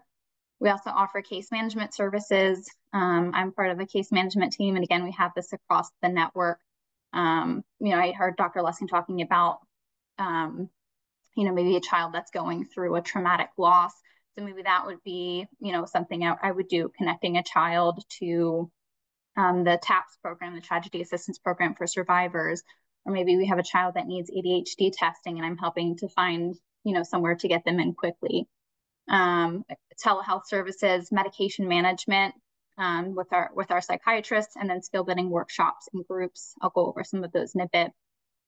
We also offer case management services. I'm part of a case management team. And again, we have this across the network. You know, I heard Dr. Luskin talking about you know, maybe a child that's going through a traumatic loss. So maybe that would be, you know, something I would do, connecting a child to the TAPS program, the Tragedy Assistance Program for Survivors. Or maybe we have a child that needs ADHD testing and I'm helping to find, you know, somewhere to get them in quickly. Telehealth services, medication management with our psychiatrists, and then skill building workshops and groups. I'll go over some of those in a bit.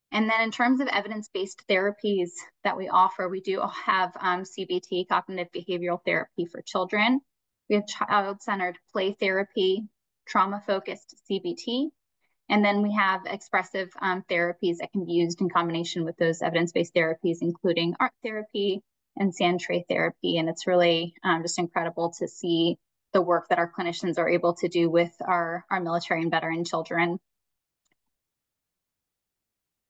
And then in terms of evidence-based therapies that we offer, we do have CBT, cognitive behavioral therapy for children. We have child-centered play therapy, trauma-focused CBT, and then we have expressive therapies that can be used in combination with those evidence-based therapies, including art therapy and sand tray therapy. And it's really just incredible to see the work that our clinicians are able to do with our military and veteran children.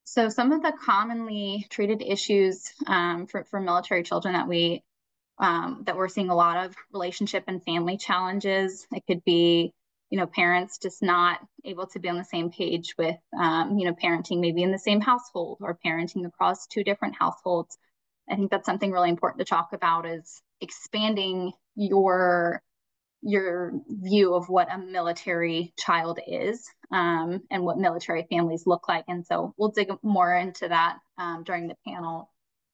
So some of the commonly treated issues for military children that we that we're seeing a lot of relationship and family challenges. It could be, parents just not able to be on the same page with, parenting maybe in the same household or parenting across two different households. I think that's something really important to talk about, is expanding your view of what a military child is, and what military families look like. And so we'll dig more into that during the panel.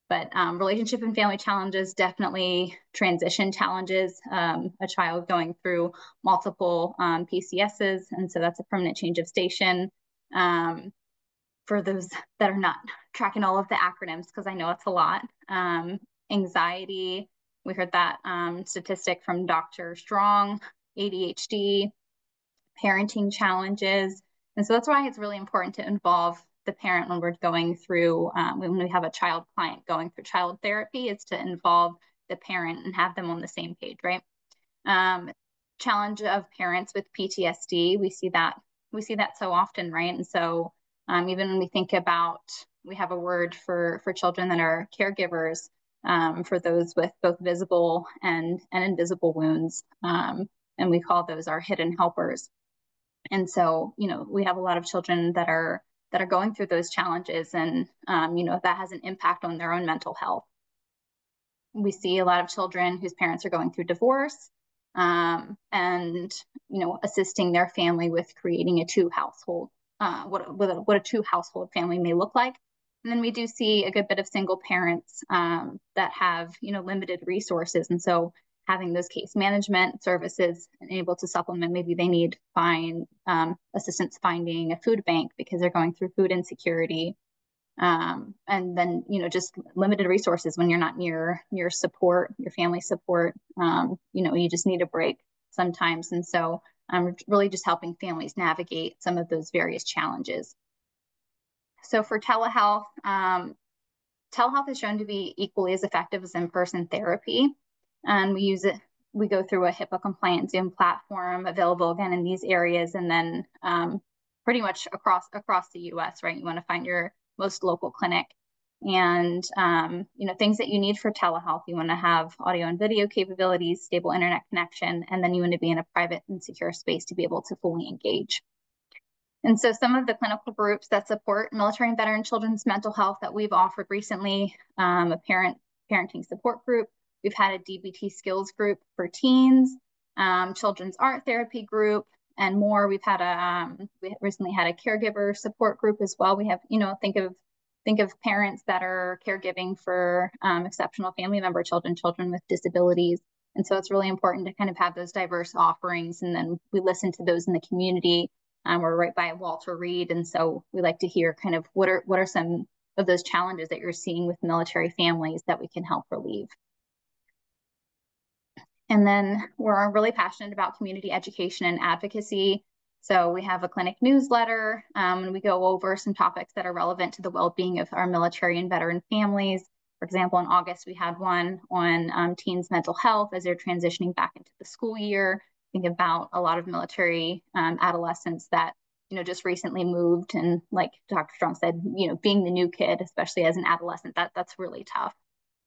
But relationship and family challenges, definitely transition challenges, a child going through multiple PCSs. And so that's a permanent change of station. For those that are not tracking all of the acronyms, because I know it's a lot. Anxiety, we heard that statistic from Dr. Strong, ADHD, parenting challenges. And so that's why it's really important to involve the parent when we're going through, when we have a child client going through child therapy, is to involve the parent and have them on the same page, right? Challenge of parents with PTSD, we see that so often, right? And so even when we think about, we have a word for children that are caregivers, for those with both visible and invisible wounds, and we call those our hidden helpers. And so, we have a lot of children that are going through those challenges, and that has an impact on their own mental health. We see a lot of children whose parents are going through divorce, and assisting their family with creating a two household, what a two household family may look like. And then we do see a good bit of single parents that have limited resources, and so having those case management services and able to supplement, maybe they need assistance finding a food bank because they're going through food insecurity. And then, just limited resources when you're not near your support, your family support, you just need a break sometimes. And so I'm really just helping families navigate some of those various challenges. So for telehealth, telehealth is shown to be equally as effective as in-person therapy. And we go through a HIPAA compliant Zoom platform available again in these areas, and then pretty much across the US, right? You want to find your most local clinic, and things that you need for telehealth. You want to have audio and video capabilities, stable internet connection, and then you want to be in a private and secure space to be able to fully engage. And so some of the clinical groups that support military and veteran children's mental health that we've offered recently, a parenting support group. We've had a DBT skills group for teens, children's art therapy group, and more. We recently had a caregiver support group as well. We have, think of parents that are caregiving for exceptional family member children with disabilities. And so it's really important to kind of have those diverse offerings. And then we listen to those in the community. We're right by Walter Reed. And so we like to hear kind of what are some of those challenges that you're seeing with military families that we can help relieve. And then we're really passionate about community education and advocacy. So we have a clinic newsletter, and we go over some topics that are relevant to the well-being of our military and veteran families. For example, in August, we had one on teens' mental health as they're transitioning back into the school year. Think about a lot of military adolescents that just recently moved, and like Dr. Strong said, being the new kid, especially as an adolescent, that's really tough.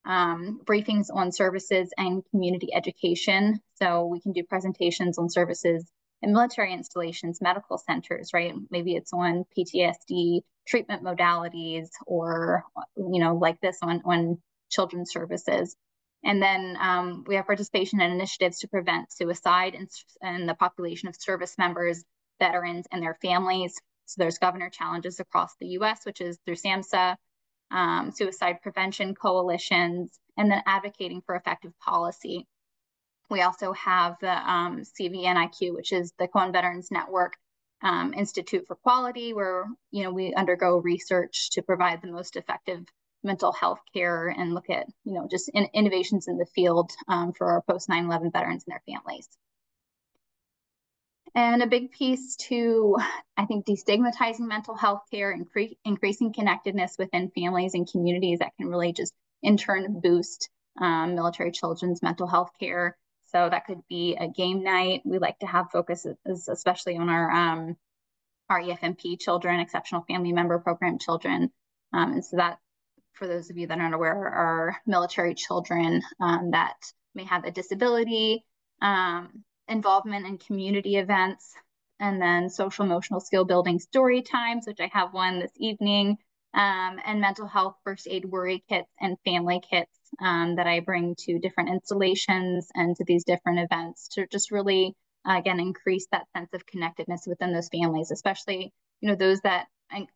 Briefings on services and community education. So we can do presentations on services in military installations, medical centers, right? Maybe it's on PTSD treatment modalities, or, like this on children's services. And then we have participation in initiatives to prevent suicide in the population of service members, veterans, and their families. So there's governor challenges across the US, which is through SAMHSA, suicide prevention coalitions, and then advocating for effective policy. We also have the CVNIQ, which is the Cohen Veterans Network Institute for Quality, where we undergo research to provide the most effective mental health care and look at just innovations in the field for our post 9/11 veterans and their families. And a big piece to, I think, destigmatizing mental health care, increasing connectedness within families and communities that can really just in turn boost military children's mental health care. So that could be a game night. We like to have focus, especially on our EFMP children, exceptional family member program children. And so that for those of you that aren't aware, are military children that may have a disability, involvement in community events, and then social emotional skill building story times, which I have one this evening, and mental health first aid worry kits and family kits that I bring to different installations and to these different events to just really, again, increase that sense of connectedness within those families, especially, those that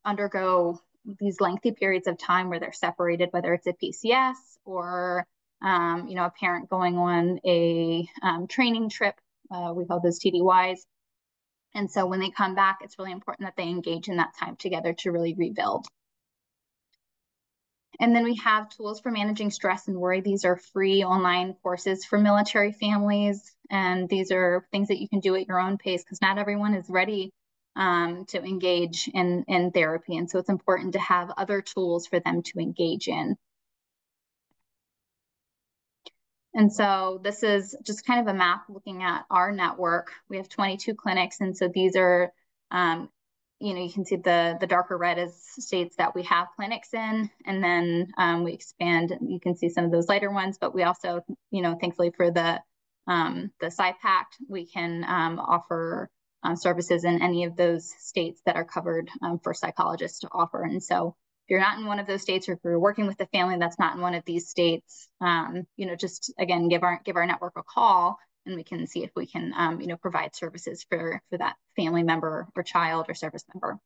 undergo these lengthy periods of time where they're separated, whether it's a PCS or, a parent going on a training trip. We call those TDYs. And so when they come back, it's really important that they engage in that time together to really rebuild. And then we have tools for managing stress and worry. These are free online courses for military families. And these are things that you can do at your own pace because not everyone is ready to engage in therapy. And so it's important to have other tools for them to engage in. And so this is just kind of a map looking at our network. We have 22 clinics. And so these are, you can see the darker red is states that we have clinics in, and then we expand. You can see some of those lighter ones, but we also, thankfully for the SIPAC, we can offer services in any of those states that are covered for psychologists to offer. And so if you're not in one of those states, or if you're working with a family that's not in one of these states, just again, give our network a call, and we can see if we can, provide services for that family member or child or service member.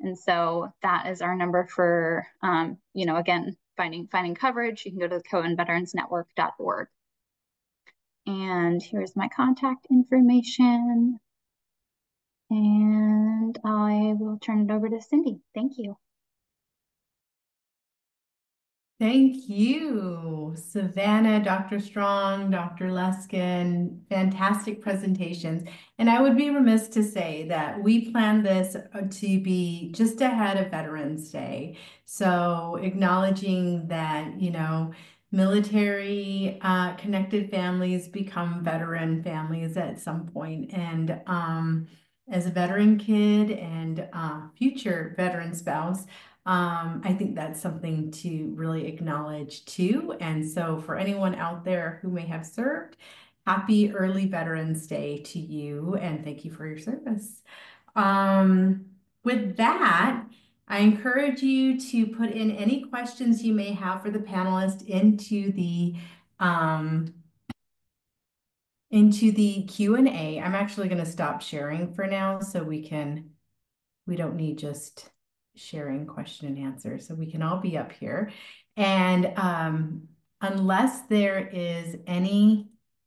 And so that is our number for, again, finding coverage. You can go to the CohenVeteransNetwork.org. And here's my contact information. And I will turn it over to Cindy. Thank you. Thank you, Savannah, Dr. Strong, Dr. Luskin. Fantastic presentations. And I would be remiss to say that we planned this to be just ahead of Veterans Day. So acknowledging that, military connected families become veteran families at some point. And as a veteran kid and future veteran spouse, I think that's something to really acknowledge too. And so for anyone out there who may have served, happy early Veterans Day to you, and thank you for your service. With that, I encourage you to put in any questions you may have for the panelists into the Q&A. I'm actually going to stop sharing for now so we don't need just sharing question and answer. So we can all be up here. And unless there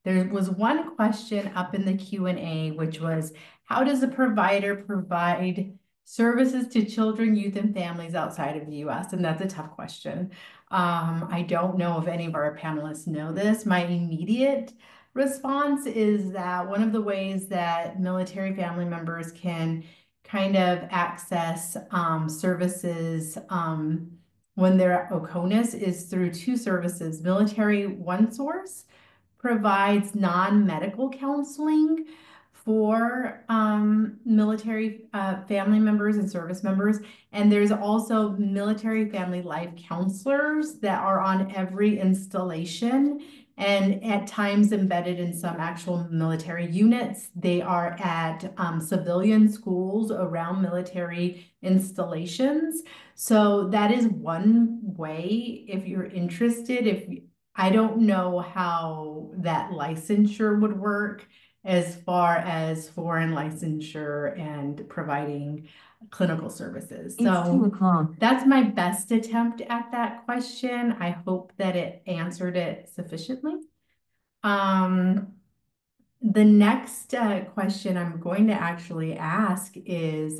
was one question up in the Q&A, which was, how does a provider provide services to children, youth, and families outside of the US? And that's a tough question. I don't know if any of our panelists know this. My immediate response is that one of the ways that military family members can kind of access services when they're at OCONUS is through two services. Military One Source provides non-medical counseling for military family members and service members. And there's also military family life counselors that are on every installation and at times embedded in some actual military units. They are at civilian schools around military installations. So that is one way if you're interested. I don't know how that licensure would work as far as foreign licensure and providing clinical services. So that's my best attempt at that question. I hope that it answered it sufficiently. The next question I'm going to actually ask is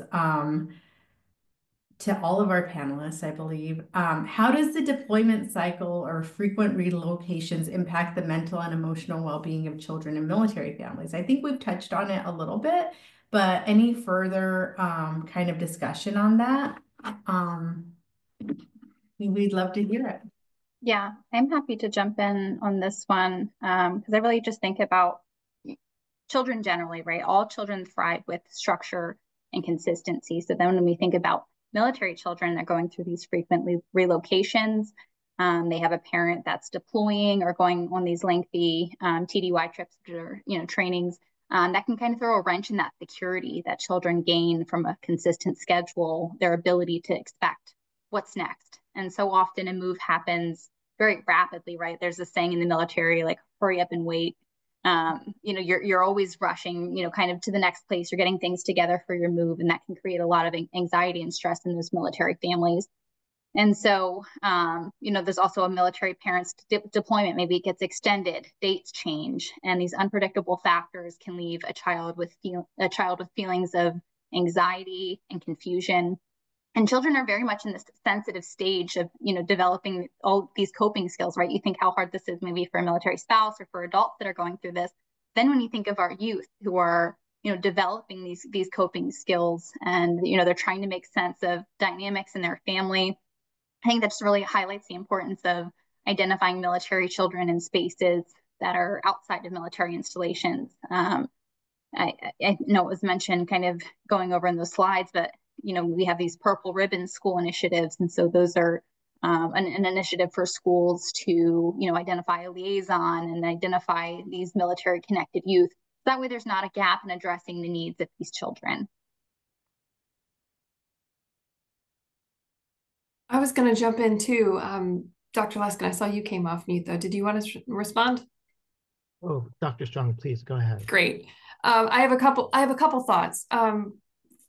to all of our panelists, I believe. How does the deployment cycle or frequent relocations impact the mental and emotional well-being of children in military families? I think we've touched on it a little bit, but any further kind of discussion on that? We'd love to hear it. Yeah, I'm happy to jump in on this one because I really just think about children generally, right? All children thrive with structure and consistency. So then when we think about military children are going through these frequently relocations. They have a parent that's deploying or going on these lengthy TDY trips or trainings. That can kind of throw a wrench in that security that children gain from a consistent schedule, their ability to expect what's next. And so often a move happens very rapidly, right? There's a saying in the military, like, hurry up and wait. You're always rushing, kind of to the next place. You're getting things together for your move, and that can create a lot of anxiety and stress in those military families. And so, there's also a military parent's deployment. Maybe it gets extended, dates change, and these unpredictable factors can leave a child with feelings of anxiety and confusion. And children are very much in this sensitive stage of, developing all these coping skills, right? You think how hard this is maybe for a military spouse or for adults that are going through this. Then when you think of our youth who are, developing these coping skills, and, they're trying to make sense of dynamics in their family, I think that just really highlights the importance of identifying military children in spaces that are outside of military installations. I know it was mentioned kind of going over in those slides, but we have these purple ribbon school initiatives. And so those are an initiative for schools to, identify a liaison and identify these military connected youth. That way there's not a gap in addressing the needs of these children. I was going to jump in too. Dr. Luskin, I saw you came off mute though. Did you want to respond? Oh, Dr. Strong, please go ahead. Great. I have a couple thoughts.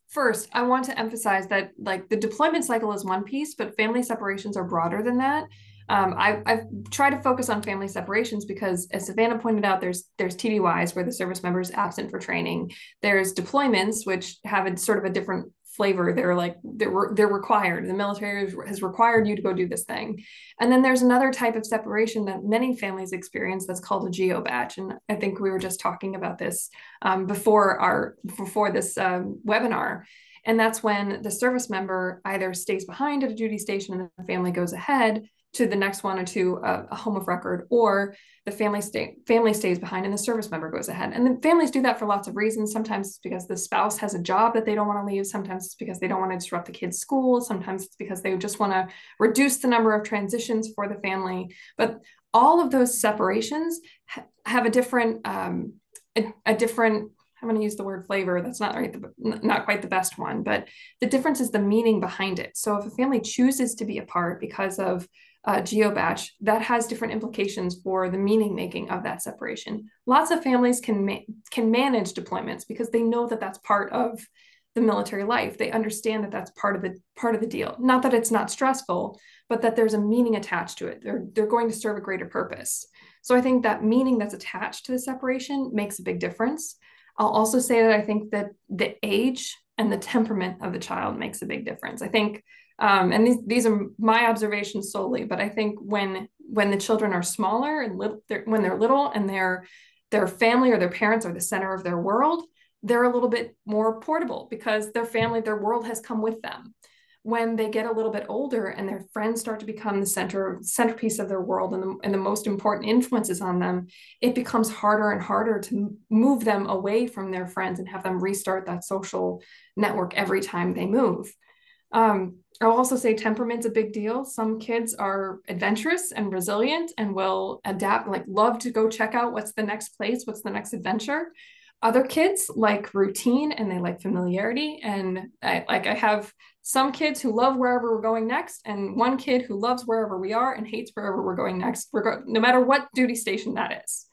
First, I want to emphasize that like the deployment cycle is one piece, but family separations are broader than that. I've tried to focus on family separations because, as Savannah pointed out, there's TDYs where the service member is absent for training. There's deployments, which have a sort of a different flavor. They're required. The military has required you to go do this thing. And then there's another type of separation that many families experience that's called a geo batch. And I think we were just talking about this before this webinar. And that's when the service member either stays behind at a duty station and the family goes ahead to the next one or to a home of record, or the family stays behind and the service member goes ahead. And the families do that for lots of reasons. Sometimes it's because the spouse has a job that they don't want to leave. Sometimes it's because they don't want to disrupt the kids' school. Sometimes it's because they just want to reduce the number of transitions for the family. But all of those separations have a different, I'm going to use the word flavor. That's not right, not quite the best one, but the difference is the meaning behind it. So if a family chooses to be apart because of geobatch, that has different implications for the meaning making of that separation. Lots of families can manage deployments because they know that that's part of the military life. They understand that that's part of the deal. Not that it's not stressful, but that there's a meaning attached to it. They're going to serve a greater purpose. So I think that meaning that's attached to the separation makes a big difference. I'll also say that I think that the age and the temperament of the child makes a big difference. I think, and these are my observations solely, but I think when the children are smaller and when they're little and their family or their parents are the center of their world, they're a little bit more portable because their family, their world has come with them. When they get a little bit older and their friends start to become the centerpiece of their world and the most important influences on them, it becomes harder and harder to move them away from their friends and have them restart that social network every time they move. I'll also say temperament's a big deal. Some kids are adventurous and resilient and will adapt, like love to go check out what's the next place, what's the next adventure. Other kids like routine and they like familiarity. And I have some kids who love wherever we're going next, and one kid who loves wherever we are and hates wherever we're going next, no matter what duty station that is.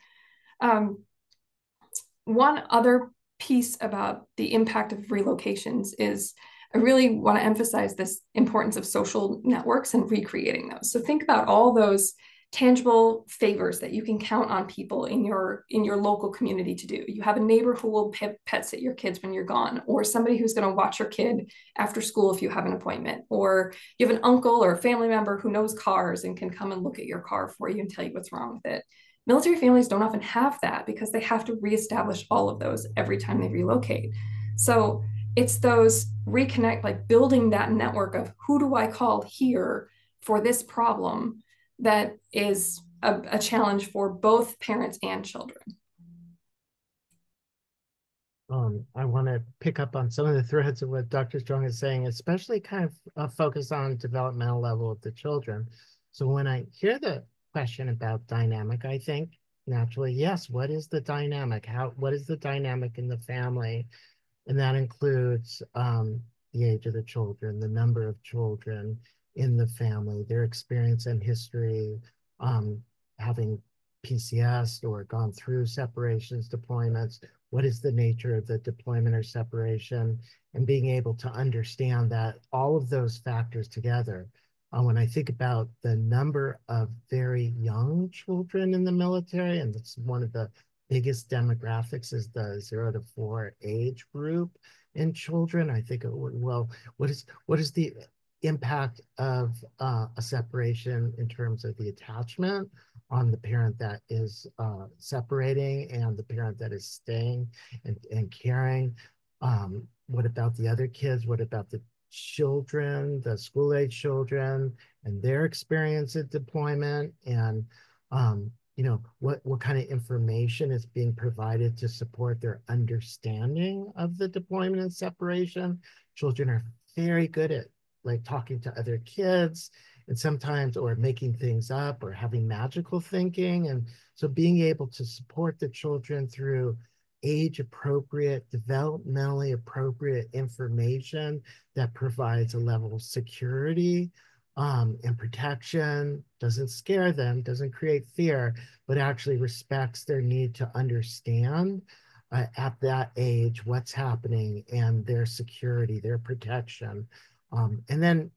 One other piece about the impact of relocations is I really want to emphasize this importance of social networks and recreating those. So think about all those tangible favors that you can count on people in your local community to do. You have a neighbor who will pet sit your kids when you're gone, or somebody who's going to watch your kid after school if you have an appointment, or you have an uncle or a family member who knows cars and can come and look at your car for you and tell you what's wrong with it. Military families don't often have that because they have to reestablish all of those every time they relocate. So it's those reconnect, like building that network of who do I call here for this problem, that is a challenge for both parents and children. I want to pick up on some of the threads of what Dr. Strong is saying, especially kind of focus on developmental level of the children. So when I hear the question about dynamic, I think naturally, yes, what is the dynamic? What is the dynamic in the family? And that includes the age of the children, the number of children in the family, their experience and history, um, having PCS or gone through separations, deployments. What is the nature of the deployment or separation? And being able to understand that all of those factors together. When I think about the number of very young children in the military, and it's one of the biggest demographics is the 0 to 4 age group in children. I think, well, what is the impact of a separation in terms of the attachment on the parent that is separating and the parent that is staying and caring? What about the other kids? What about the children, the school age children, and their experience at deployment? And what kind of information is being provided to support their understanding of the deployment and separation? Children are very good at like talking to other kids and sometimes or making things up or having magical thinking. And so being able to support the children through age appropriate, developmentally appropriate information that provides a level of security and protection, doesn't scare them, doesn't create fear, but actually respects their need to understand at that age what's happening and their security, their protection. And then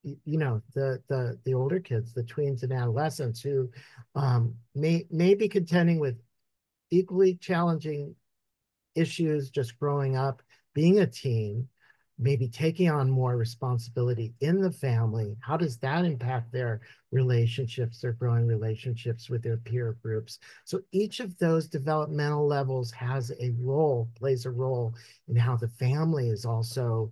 the older kids, the tweens and adolescents who may be contending with equally challenging issues just growing up, being a teen, maybe taking on more responsibility in the family. How does that impact their relationships, their growing relationships with their peer groups? So each of those developmental levels plays a role in how the family is also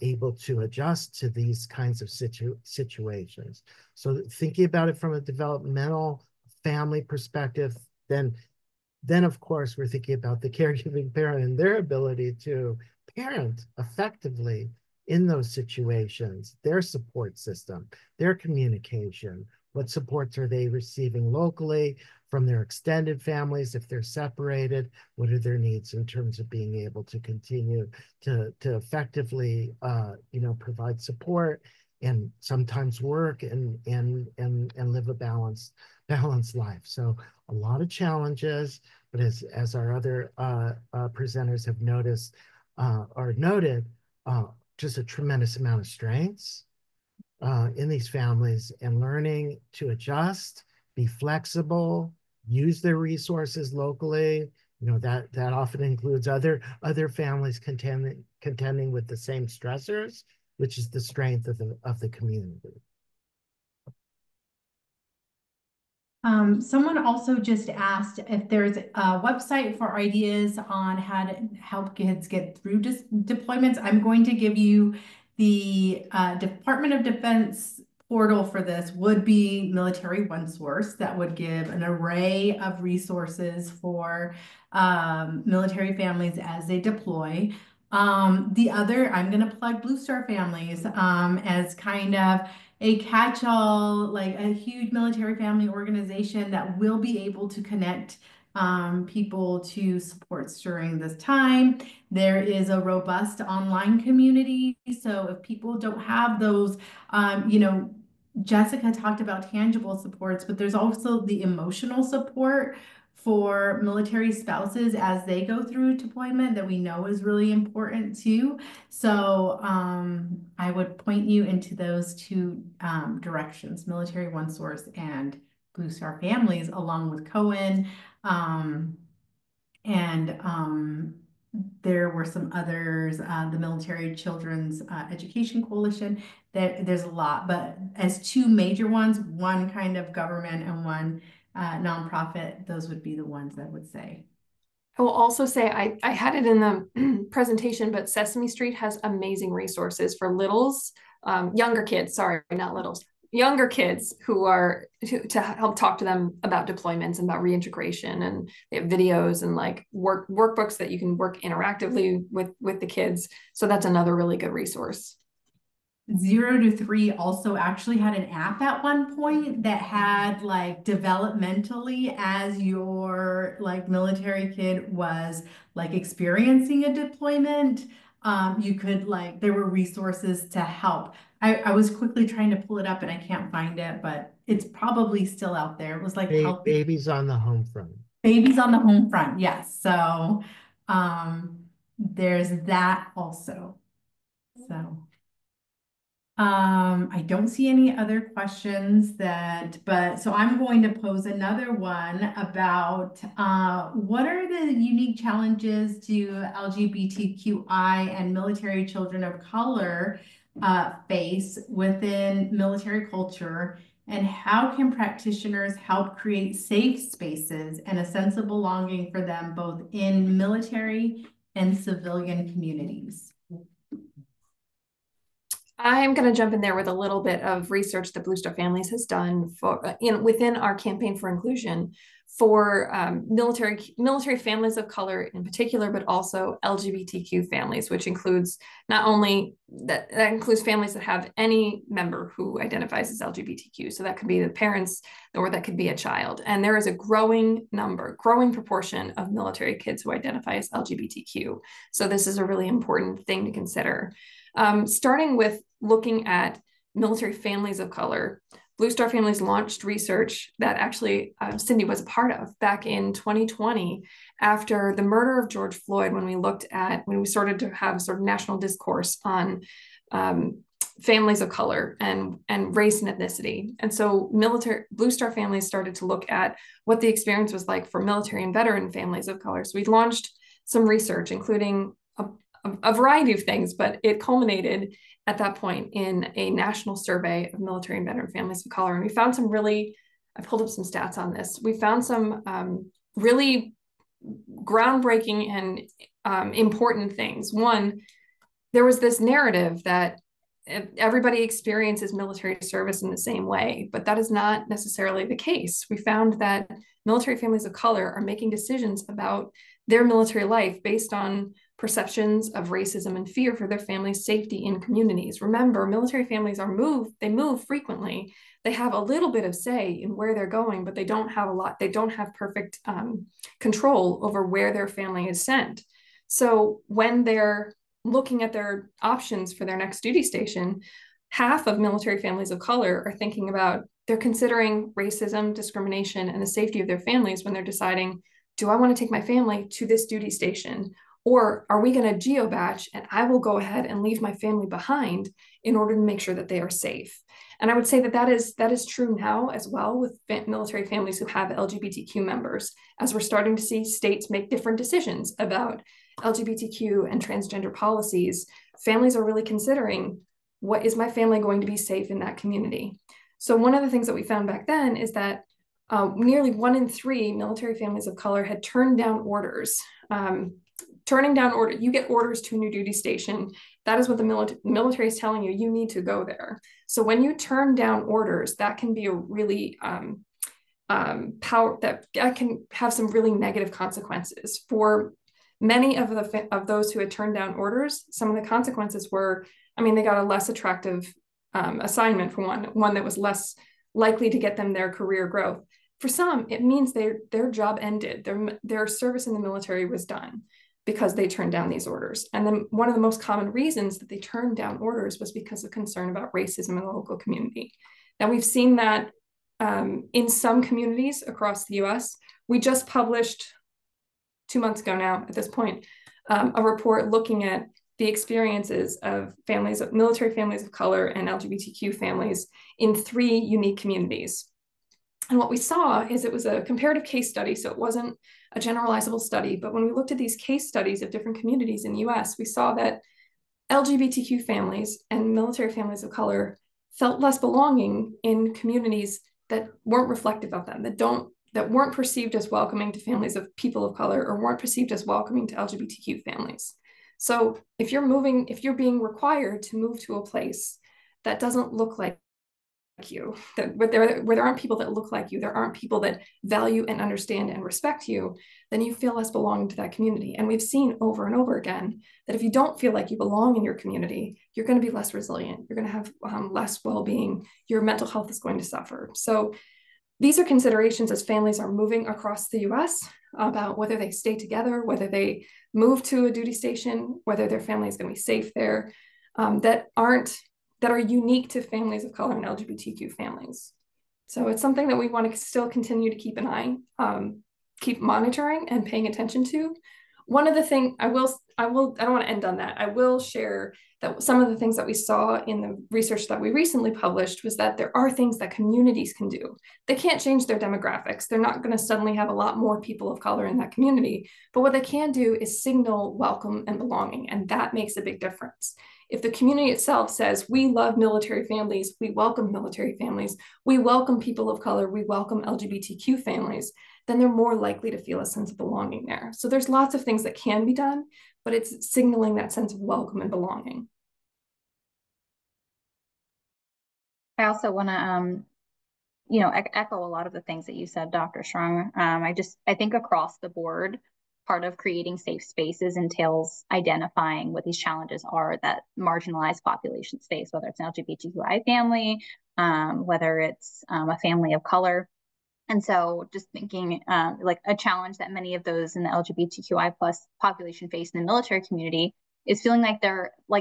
able to adjust to these kinds of situations. So thinking about it from a developmental family perspective, then of course we're thinking about the caregiving parent and their ability to parent effectively in those situations, their support system, their communication, what supports are they receiving locally from their extended families if they're separated, what are their needs in terms of being able to continue to effectively provide support and sometimes work and live a balanced life. So a lot of challenges, but as our other presenters have noticed or noted, just a tremendous amount of strengths in these families and learning to adjust, be flexible, use their resources locally. That often includes other families contending with the same stressors, which is the strength of the community. Someone also just asked if there's a website for ideas on how to help kids get through deployments. I'm going to give you the Department of Defense portal for this would be Military One Source that would give an array of resources for military families as they deploy. The other, I'm going to plug Blue Star Families as kind of a catch-all, like a huge military family organization that will be able to connect people to supports during this time. There is a robust online community. So if people don't have those, Jessica talked about tangible supports, but there's also the emotional support for military spouses as they go through deployment that we know is really important too. So I would point you into those two directions, Military One Source and Blue Star Families, along with Cohen. And there were some others, the Military Children's Education Coalition. There's a lot, but as two major ones, one kind of government and one nonprofit, those would be the ones I would say. I will also say I had it in the presentation, but Sesame Street has amazing resources for littles, younger kids, sorry, not littles, younger kids who are to help talk to them about deployments and about reintegration, and they have videos and like workbooks that you can work interactively with the kids. So that's another really good resource. 0 to 3 also actually had an app at one point that had like developmentally, as your like military kid was like experiencing a deployment, you could like, there were resources to help. I was quickly trying to pull it up and I can't find it, but it's probably still out there. It was like healthy Babies on the home front. babies on the home front. Yes. So there's that also. So. I don't see any other questions but so I'm going to pose another one about what are the unique challenges to LGBTQI and military children of color face within military culture, and how can practitioners help create safe spaces and a sense of belonging for them both in military and civilian communities? I'm going to jump in there with a little bit of research that Blue Star Families has done within our campaign for inclusion for military families of color in particular, but also LGBTQ families, which includes not only that includes families that have any member who identifies as LGBTQ. So that could be the parents or that could be a child. And there is a growing proportion of military kids who identify as LGBTQ. So this is a really important thing to consider. Starting with looking at military families of color, Blue Star Families launched research that actually Cindy was a part of back in 2020 after the murder of George Floyd, when we started to have sort of national discourse on families of color and race and ethnicity. And so Blue Star Families started to look at what the experience was like for military and veteran families of color. So we launched some research, including a variety of things, but it culminated at that point in a national survey of military and veteran families of color. And we found I pulled up some stats on this. We found some really groundbreaking and important things. One, there was this narrative that everybody experiences military service in the same way, but that is not necessarily the case. We found that military families of color are making decisions about their military life based on perceptions of racism and fear for their family's safety in communities. Remember, military families they move frequently. They have a little bit of say in where they're going, but they don't have perfect control over where their family is sent. So when they're looking at their options for their next duty station, half of military families of color they're considering racism, discrimination, and the safety of their families when they're deciding, do I want to take my family to this duty station? Or are we going to geobatch and I will go ahead and leave my family behind in order to make sure that they are safe? And I would say that is true now as well with military families who have LGBTQ members, as we're starting to see states make different decisions about LGBTQ and transgender policies. Families are really considering, what is my family going to be safe in that community? So one of the things that we found back then is that nearly 1 in 3 military families of color had turned down orders. You get orders to a new duty station. That is what the military is telling you. You need to go there. So when you turn down orders, that can be a really that can have some really negative consequences for many of those who had turned down orders. Some of the consequences were, they got a less attractive assignment for one that was less likely to get them their career growth. For some, it means their job ended. Their service in the military was done because they turned down these orders. And then one of the most common reasons that they turned down orders was because of concern about racism in the local community. Now, we've seen that in some communities across the US. We just published 2 months ago now, at this point, a report looking at the experiences of military families of color and LGBTQ families in 3 unique communities. And what we saw is it was a comparative case study, so it wasn't a generalizable study. But when we looked at these case studies of different communities in the US, we saw that LGBTQ families and military families of color felt less belonging in communities that weren't reflective of them, that weren't perceived as welcoming to families of people of color, or weren't perceived as welcoming to LGBTQ families. So if you're being required to move to a place that doesn't look like you, that where there aren't people that look like you, there aren't people that value and understand and respect you, then you feel less belonging to that community. And we've seen over and over again that if you don't feel like you belong in your community, you're going to be less resilient. You're going to have less well-being. Your mental health is going to suffer. So these are considerations as families are moving across the US about whether they stay together, whether they move to a duty station, whether their family is going to be safe there, that are unique to families of color and LGBTQ families. So it's something that we want to still continue to keep an eye, keep monitoring and paying attention to. One of the things I don't want to end on that. I will share that some of the things that we saw in the research that we recently published was that there are things that communities can do. They can't change their demographics. They're not going to suddenly have a lot more people of color in that community. But what they can do is signal welcome and belonging, and that makes a big difference. If the community itself says, we love military families, we welcome military families, we welcome people of color, we welcome LGBTQ families, then they're more likely to feel a sense of belonging there. So there's lots of things that can be done, but it's signaling that sense of welcome and belonging. I also want to, echo a lot of the things that you said, Dr. Strong. I think across the board, part of creating safe spaces entails identifying what these challenges are that marginalized populations face, whether it's an LGBTQI family, whether it's a family of color. And so just thinking like a challenge that many of those in the LGBTQI plus population face in the military community is feeling like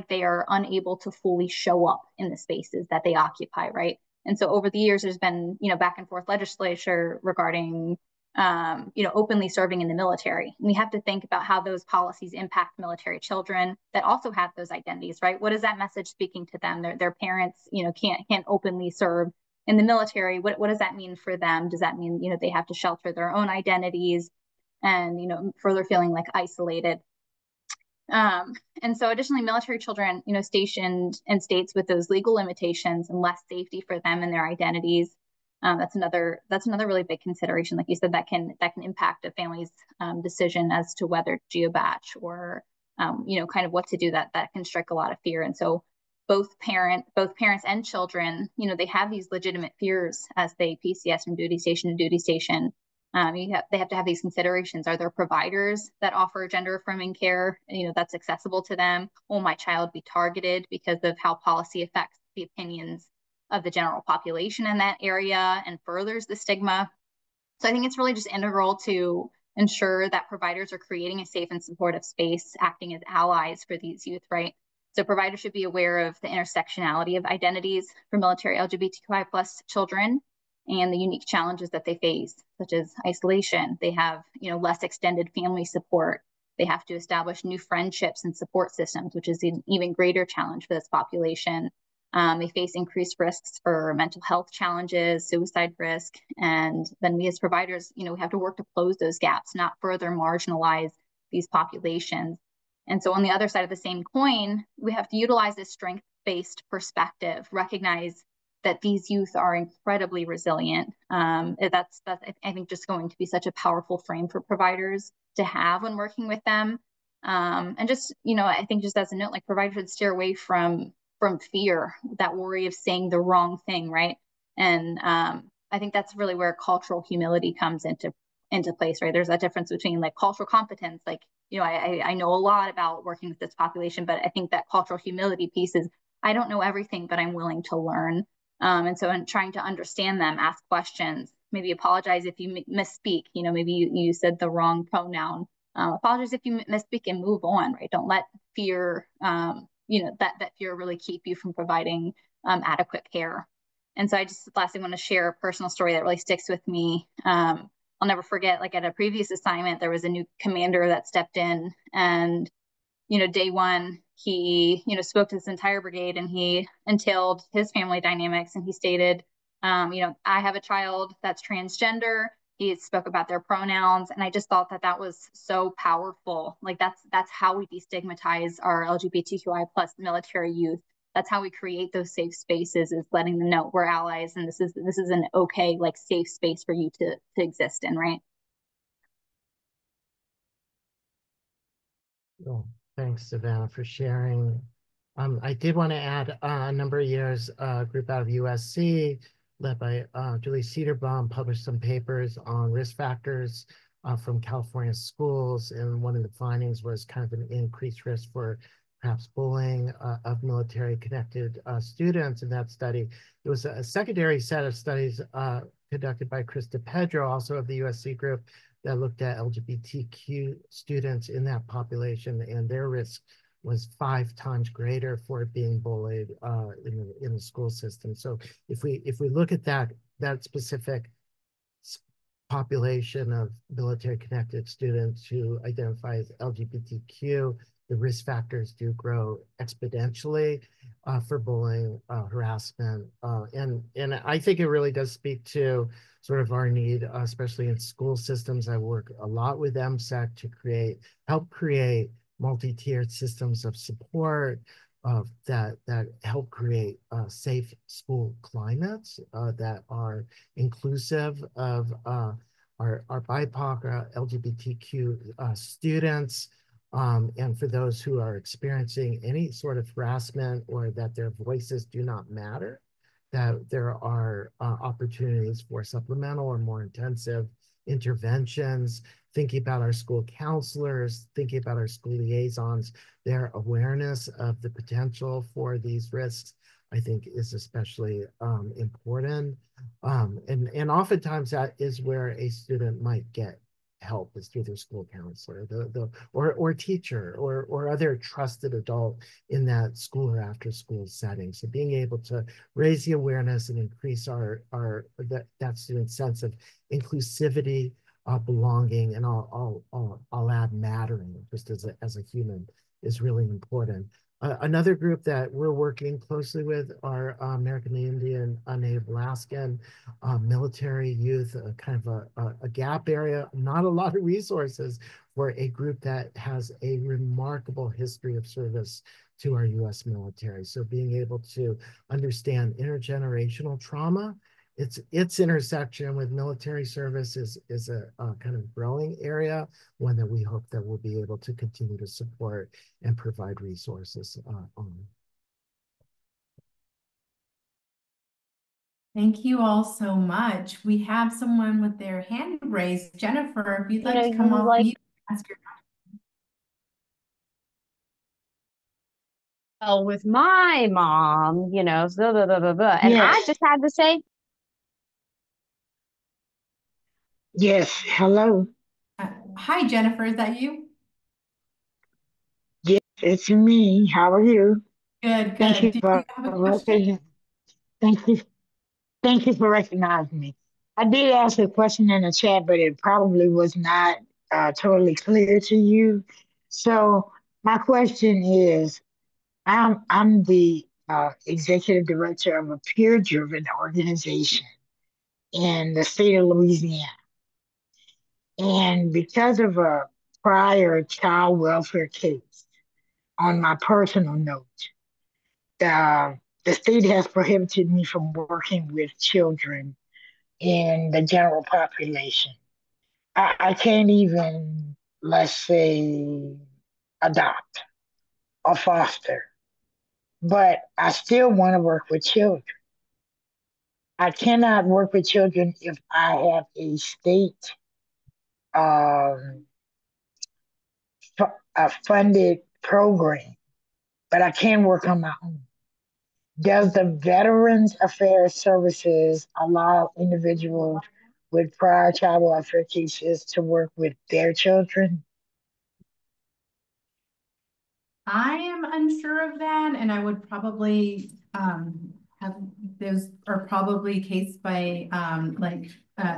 they are unable to fully show up in the spaces that they occupy, right? And so over the years, there's been, back and forth legislature regarding, openly serving in the military. And we have to think about how those policies impact military children that also have those identities, right? What is that message speaking to them? Their parents, can't openly serve in the military. What does that mean for them? Does that mean, they have to shelter their own identities and, further feeling like isolated? And so additionally, military children, stationed in states with those legal limitations and less safety for them and their identities. That's another really big consideration. Like you said, that can impact a family's decision as to whether to geobatch or, kind of what to do. That can strike a lot of fear. And so both parents and children, they have these legitimate fears as they PCS from duty station to duty station. They have to have these considerations. Are there providers that offer gender affirming care, that's accessible to them? Will my child be targeted because of how policy affects the opinions of the general population in that area and furthers the stigma? So I think it's really just integral to ensure that providers are creating a safe and supportive space, acting as allies for these youth, right? So providers should be aware of the intersectionality of identities for military LGBTQI plus children and the unique challenges that they face, such as isolation. They have, less extended family support. They have to establish new friendships and support systems, which is an even greater challenge for this population. They face increased risks for mental health challenges, suicide risk, and then we as providers, we have to work to close those gaps, not further marginalize these populations. And so on the other side of the same coin, we have to utilize this strength-based perspective, recognize that these youth are incredibly resilient. That's I think just going to be such a powerful frame for providers to have when working with them. And just, I think just as a note, like providers should steer away from fear, that worry of saying the wrong thing, right? And I think that's really where cultural humility comes into place, right? There's that difference between like cultural competence, like, I know a lot about working with this population, but I think that cultural humility piece is, I don't know everything, but I'm willing to learn. And so in trying to understand them, ask questions, maybe apologize if you misspeak, maybe you said the wrong pronoun, apologize if you misspeak and move on, right? Don't let fear, that fear really keep you from providing adequate care. And so I just lastly want to share a personal story that really sticks with me. I'll never forget, like at a previous assignment, there was a new commander that stepped in and day one, he, spoke to this entire brigade and he entailed his family dynamics. And he stated, I have a child that's transgender. He spoke about their pronouns. And I just thought that was so powerful. Like that's how we destigmatize our LGBTQI plus military youth. That's how we create those safe spaces, is letting them know we're allies. And this is an okay, like safe space for you to exist in, right? Oh, thanks, Savannah, for sharing I did want to add a number of years, a group out of USC led by Julie Cedarbaum published some papers on risk factors from California schools. And one of the findings was kind of an increased risk for perhaps bullying of military connected students in that study. There was a secondary set of studies conducted by Chris DePedro, also of the USC group, that looked at LGBTQ students in that population and their risk was 5 times greater for being bullied in the school system. So if we look at that specific population of military connected students who identify as LGBTQ, the risk factors do grow exponentially for bullying, harassment, and I think it really does speak to sort of our need, especially in school systems. I work a lot with MSEC to help create multi-tiered systems of support that help create safe school climates that are inclusive of our BIPOC, LGBTQ students, and for those who are experiencing any sort of harassment or that their voices do not matter, that there are opportunities for supplemental or more intensive interventions, thinking about our school counselors, thinking about our school liaisons, their awareness of the potential for these risks, I think is especially important. And oftentimes that is where a student might get help is through their school counselor, or teacher or other trusted adult in that school or after school setting. So being able to raise the awareness and increase that student's sense of inclusivity, belonging, and I'll add mattering just as a human is really important. Another group that we're working closely with are American Indian, Native Alaskan, military youth, kind of a gap area, not a lot of resources for a group that has a remarkable history of service to our US military. So being able to understand intergenerational trauma, its intersection with military service is a kind of growing area, one that we hope that we'll be able to continue to support and provide resources on. Thank you all so much. We have someone with their hand raised. Jennifer, if you'd You like know, to come you off like mute, ask your with my mom, blah, blah, blah, blah, blah. And I Yes, just had to say, yes. Hello. Hi, Jennifer, is that you? Yes, it's me. How are you? Good, Thank good. you Did you for have a question? recognizing. Thank you. Thank you for recognizing me. I did ask a question in the chat, but it probably was not totally clear to you. So my question is, I'm the executive director of a peer-driven organization in the state of Louisiana, and because of a prior child welfare case, on my personal note, the state has prohibited me from working with children in the general population. I can't even, let's say, adopt or foster, but I still want to work with children. I cannot work with children if I have a state um, a funded program, but I can work on my own. Does the Veterans Affairs Services allow individuals with prior child welfare cases to work with their children? I am unsure of that, and I would probably have those are probably case by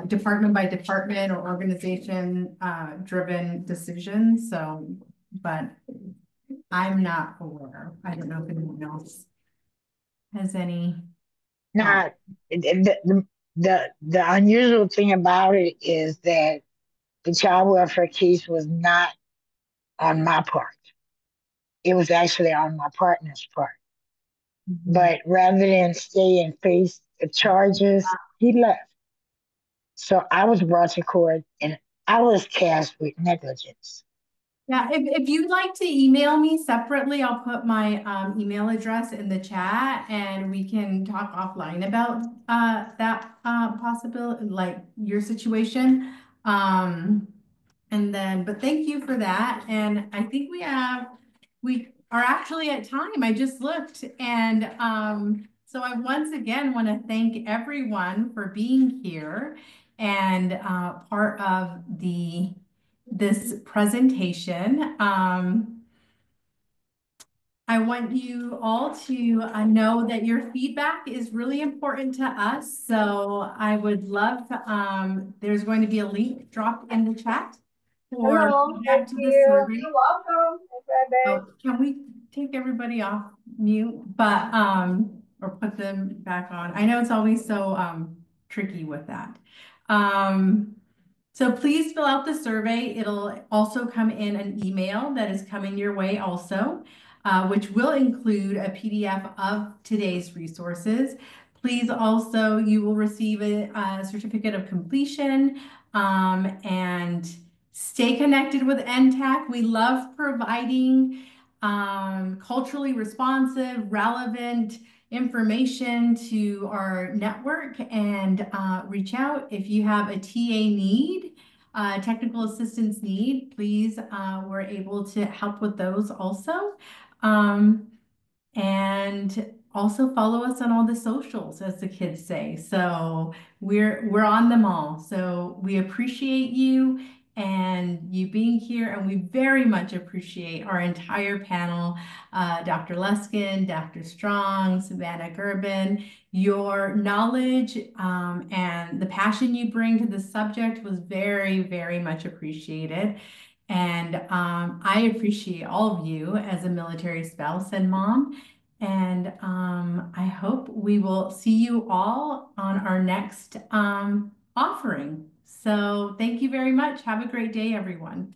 department by department or organization driven decisions. So, but I'm not aware. I don't know if anyone else has any thought. Now, the unusual thing about it is that the child welfare case was not on my part. It was actually on my partner's part. Mhm. But rather than stay and face the charges, he left. So I was brought to court and I was tasked with negligence. Yeah, if you'd like to email me separately, I'll put my email address in the chat and we can talk offline about that possibility, like your situation. Um, and then, but thank you for that. And I think we are actually at time. I just looked. And so I once again want to thank everyone for being here and part of this presentation. I want you all to know that your feedback is really important to us. So I would love, there's going to be a link dropped in the chat for Hello, feedback thank to the you. survey. You're welcome. Bye-bye. Oh, can we take everybody off mute, but, or put them back on? I know it's always so, tricky with that. So please fill out the survey. It'll also come in an email that is coming your way also, which will include a PDF of today's resources. Please also, you will receive a certificate of completion, and stay connected with NTAC. We love providing culturally responsive, relevant information to our network, and reach out if you have a TA need, technical assistance need. Please, we're able to help with those also. And also follow us on all the socials, as the kids say. So we're on them all. So we appreciate you and you being here, and we very much appreciate our entire panel, Dr. Luskin, Dr. Strong, Savannah Gerben. Your knowledge and the passion you bring to the subject was very, very much appreciated. And I appreciate all of you as a military spouse and mom. And I hope we will see you all on our next offering. So thank you very much. Have a great day, everyone.